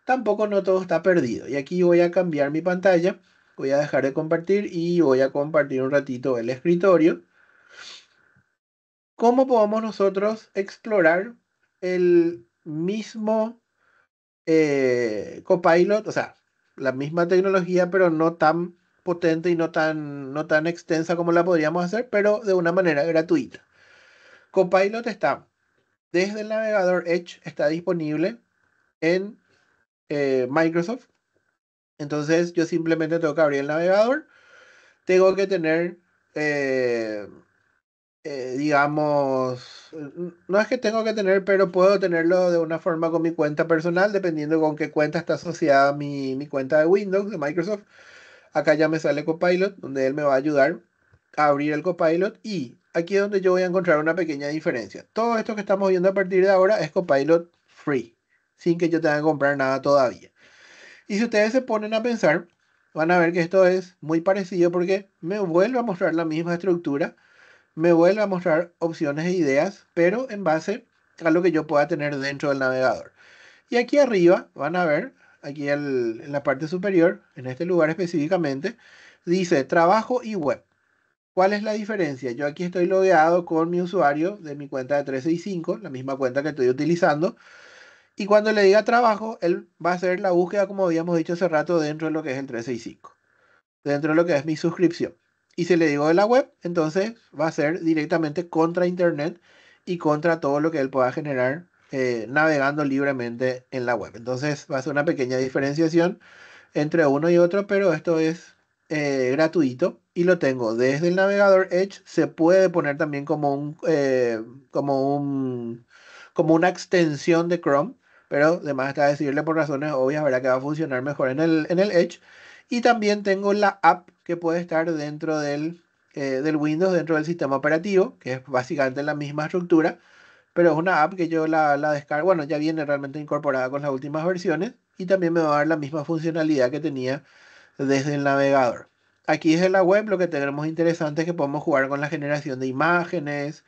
tampoco no todo está perdido. Y aquí voy a cambiar mi pantalla, voy a dejar de compartir y voy a compartir un ratito el escritorio. ¿Cómo podemos nosotros explorar el mismo Copilot, o sea, la misma tecnología, pero no tan potente y no tan extensa como la podríamos hacer, pero de una manera gratuita? Copilot está desde el navegador Edge, está disponible en Microsoft. Entonces yo simplemente tengo que abrir el navegador, tengo que tener, eh, digamos, no es que tengo que tener, pero puedo tenerlo de una forma con mi cuenta personal, dependiendo con qué cuenta está asociada mi cuenta de Windows, de Microsoft. Acá ya me sale Copilot, donde él me va a ayudar a abrir el Copilot y aquí es donde yo voy a encontrar una pequeña diferencia. Todo esto que estamos viendo a partir de ahora es Copilot free, sin que yo tenga que comprar nada todavía. Y si ustedes se ponen a pensar, van a ver que esto es muy parecido porque me vuelve a mostrar la misma estructura, me vuelve a mostrar opciones e ideas, pero en base a lo que yo pueda tener dentro del navegador. Y aquí arriba van a ver, aquí en la parte superior, en este lugar específicamente, dice trabajo y web. ¿Cuál es la diferencia? Yo aquí estoy logueado con mi usuario de mi cuenta de 365, la misma cuenta que estoy utilizando. Y cuando le diga trabajo, él va a hacer la búsqueda, como habíamos dicho hace rato, dentro de lo que es el 365, dentro de lo que es mi suscripción. Y si le digo de la web, entonces va a ser directamente contra Internet y contra todo lo que él pueda generar navegando libremente en la web. Entonces va a ser una pequeña diferenciación entre uno y otro, pero esto es gratuito y lo tengo desde el navegador Edge. Se puede poner también como un, como una extensión de Chrome, pero además está decirle por razones obvias, verá que va a funcionar mejor en el Edge. Y también tengo la app que puede estar dentro del Windows, dentro del sistema operativo, que es básicamente la misma estructura, pero es una app que yo la descargo, bueno, ya viene realmente incorporada con las últimas versiones y también me va a dar la misma funcionalidad que tenía desde el navegador. Aquí desde la web lo que tenemos interesante es que podemos jugar con la generación de imágenes,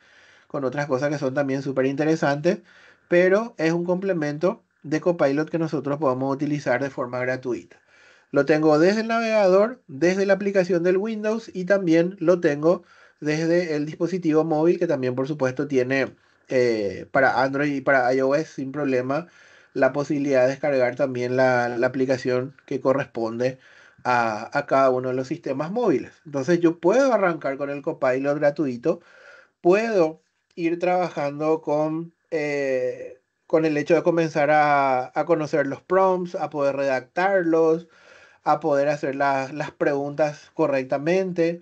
con otras cosas que son también súper interesantes, pero es un complemento de Copilot que nosotros podemos utilizar de forma gratuita. Lo tengo desde el navegador, desde la aplicación del Windows y también lo tengo desde el dispositivo móvil que también por supuesto tiene para Android y para iOS sin problema la posibilidad de descargar también la aplicación que corresponde a cada uno de los sistemas móviles. Entonces yo puedo arrancar con el Copilot gratuito, puedo ir trabajando con el hecho de comenzar a conocer los prompts, a poder redactarlos, a poder hacer las preguntas correctamente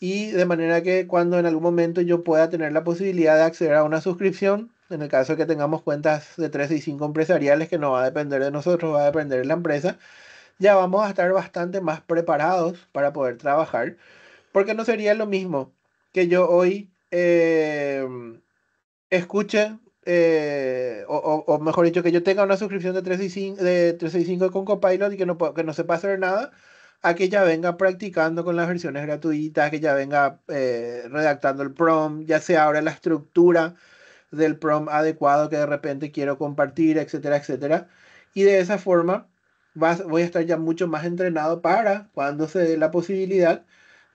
y de manera que cuando en algún momento yo pueda tener la posibilidad de acceder a una suscripción, en el caso de que tengamos cuentas de 365 empresariales que no va a depender de nosotros, va a depender de la empresa, ya vamos a estar bastante más preparados para poder trabajar, porque no sería lo mismo que yo hoy escuche, o mejor dicho, que yo tenga una suscripción de 365 con Copilot y que no sepa hacer nada, a que ya venga practicando con las versiones gratuitas, que ya venga redactando el prompt, ya sea ahora la estructura del prompt adecuado que de repente quiero compartir, etcétera, etcétera. Y de esa forma voy a estar ya mucho más entrenado para cuando se dé la posibilidad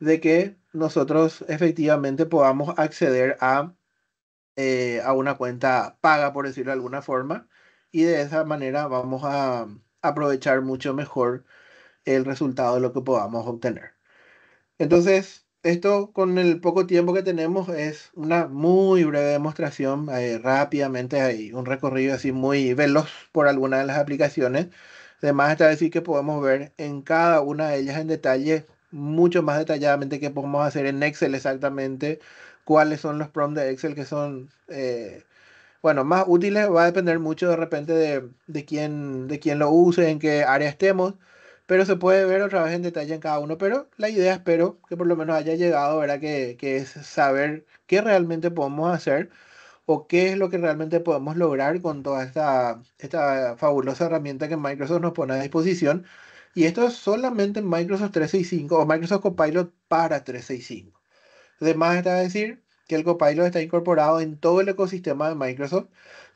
de que nosotros efectivamente podamos acceder a una cuenta paga, por decirlo de alguna forma, y de esa manera vamos a aprovechar mucho mejor el resultado de lo que podamos obtener. Entonces, esto con el poco tiempo que tenemos es una muy breve demostración, rápidamente hay un recorrido así muy veloz por alguna de las aplicaciones. Además, está decir que podemos ver en cada una de ellas en detalle, mucho más detalladamente que podemos hacer en Excel exactamente, cuáles son los prompts de Excel que son bueno, más útiles. Va a depender mucho de repente de quién lo use, en qué área estemos, pero se puede ver otra vez en detalle en cada uno. Pero la idea espero que por lo menos haya llegado, ¿verdad? Que es saber qué realmente podemos hacer o qué es lo que realmente podemos lograr con toda esta fabulosa herramienta que Microsoft nos pone a disposición. Y esto es solamente en Microsoft 365 o Microsoft Copilot para 365. Además, está decir que el Copilot está incorporado en todo el ecosistema de Microsoft.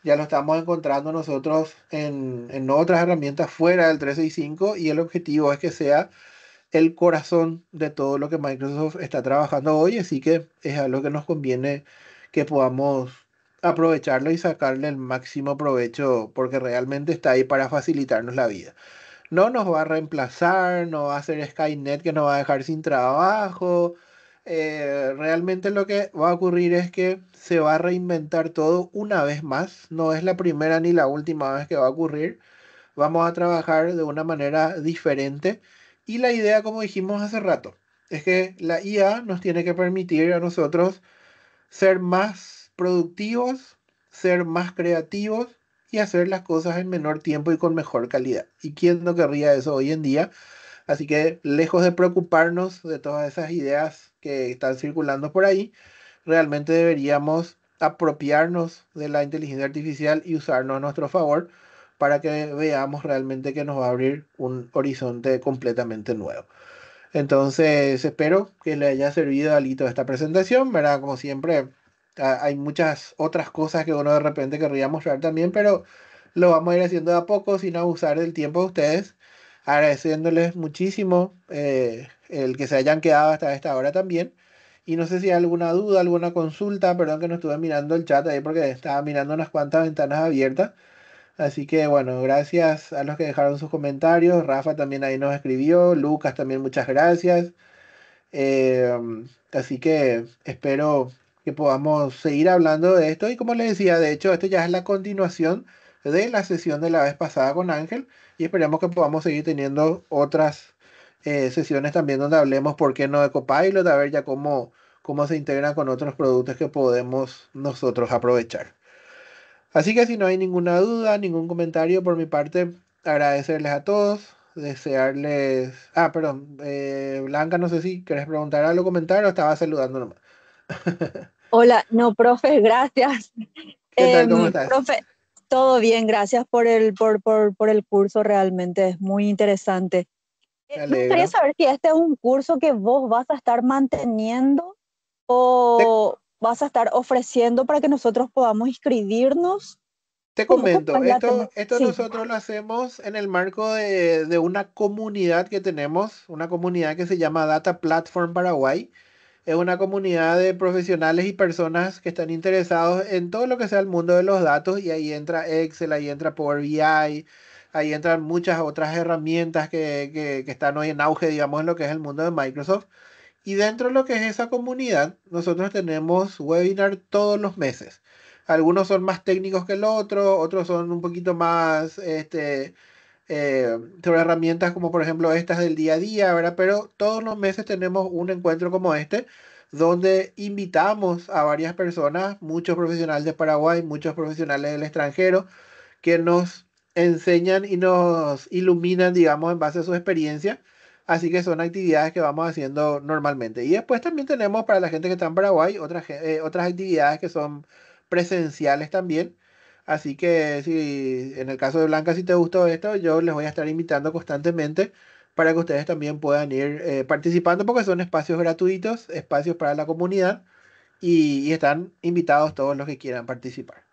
Ya lo estamos encontrando nosotros en otras herramientas fuera del 365 y el objetivo es que sea el corazón de todo lo que Microsoft está trabajando hoy. Así que es algo que nos conviene que podamos aprovecharlo y sacarle el máximo provecho porque realmente está ahí para facilitarnos la vida. No nos va a reemplazar, no va a ser Skynet que nos va a dejar sin trabajo. Realmente lo que va a ocurrir es que se va a reinventar todo una vez más. No es la primera ni la última vez que va a ocurrir. Vamos a trabajar de una manera diferente. Y la idea, como dijimos hace rato, es que la IA nos tiene que permitir a nosotros ser más productivos, ser más creativos y hacer las cosas en menor tiempo y con mejor calidad. ¿Y quién no querría eso hoy en día? Así que lejos de preocuparnos de todas esas ideas que están circulando por ahí, realmente deberíamos apropiarnos de la inteligencia artificial y usarnos a nuestro favor para que veamos realmente que nos va a abrir un horizonte completamente nuevo. Entonces, espero que le haya servido a Lito esta presentación, ¿verdad? Como siempre, hay muchas otras cosas que uno de repente querría mostrar también, pero lo vamos a ir haciendo de a poco sin abusar del tiempo de ustedes, agradeciéndoles muchísimo el que se hayan quedado hasta esta hora también. Y no sé si hay alguna duda, alguna consulta, perdón que no estuve mirando el chat ahí porque estaba mirando unas cuantas ventanas abiertas. Así que bueno, gracias a los que dejaron sus comentarios. Rafa también ahí nos escribió. Lucas también muchas gracias. Eh, Así que espero que podamos seguir hablando de esto. Y como les decía, de hecho, esto ya es la continuación de la sesión de la vez pasada con Ángel. Y esperemos que podamos seguir teniendo otras sesiones también donde hablemos, ¿por qué no de Copilot? A ver ya cómo se integran con otros productos que podemos nosotros aprovechar. Así que si no hay ninguna duda, ningún comentario por mi parte, agradecerles a todos, desearles... Ah, perdón, Blanca, no sé si querés preguntar algo, comentar o estaba saludando nomás. Hola, no, profe, gracias. ¿Qué tal? ¿Cómo estás? Profe, todo bien, gracias por el curso, realmente es muy interesante. Me Me gustaría alegro. saber si este es un curso que vos vas a estar manteniendo Te, o vas a estar ofreciendo para que nosotros podamos inscribirnos. te ¿Cómo comento, es la tema? esto Sí. nosotros lo hacemos en el marco de una comunidad que tenemos, una comunidad que se llama Data Platform Paraguay. Es una comunidad de profesionales y personas que están interesados en todo lo que sea el mundo de los datos y ahí entra Excel, ahí entra Power BI, ahí entran muchas otras herramientas que están hoy en auge, digamos, en lo que es el mundo de Microsoft. Y dentro de lo que es esa comunidad, nosotros tenemos webinar todos los meses. Algunos son más técnicos que el otro, otros son un poquito más sobre herramientas como por ejemplo estas del día a día, ¿verdad? Pero todos los meses tenemos un encuentro como este, donde invitamos a varias personas, muchos profesionales de Paraguay, muchos profesionales del extranjero, que nos enseñan y nos iluminan, digamos, en base a su experiencia. Así que son actividades que vamos haciendo normalmente. Y después también tenemos para la gente que está en Paraguay otras actividades que son presenciales también. Así que si en el caso de Blanca, si te gustó esto, yo les voy a estar invitando constantemente para que ustedes también puedan ir participando porque son espacios gratuitos, espacios para la comunidad y están invitados todos los que quieran participar.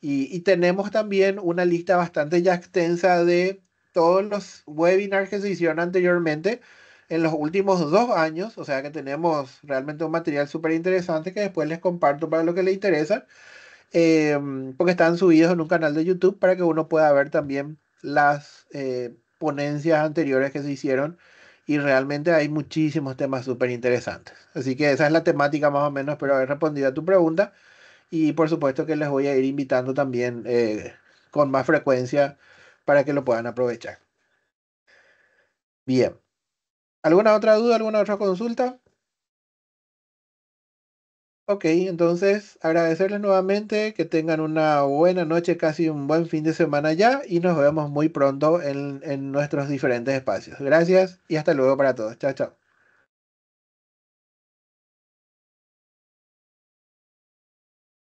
Y tenemos también una lista bastante ya extensa de todos los webinars que se hicieron anteriormente en los últimos 2 años, o sea que tenemos realmente un material súper interesante que después les comparto para lo que les interesa, porque están subidos en un canal de YouTube para que uno pueda ver también las ponencias anteriores que se hicieron y realmente hay muchísimos temas súper interesantes. Así que esa es la temática más o menos, espero haber respondido a tu pregunta. Y por supuesto que les voy a ir invitando también con más frecuencia para que lo puedan aprovechar. Bien. ¿Alguna otra duda, alguna otra consulta? Ok, entonces agradecerles nuevamente, que tengan una buena noche, casi un buen fin de semana ya y nos vemos muy pronto en nuestros diferentes espacios. Gracias y hasta luego para todos. Chao, chao.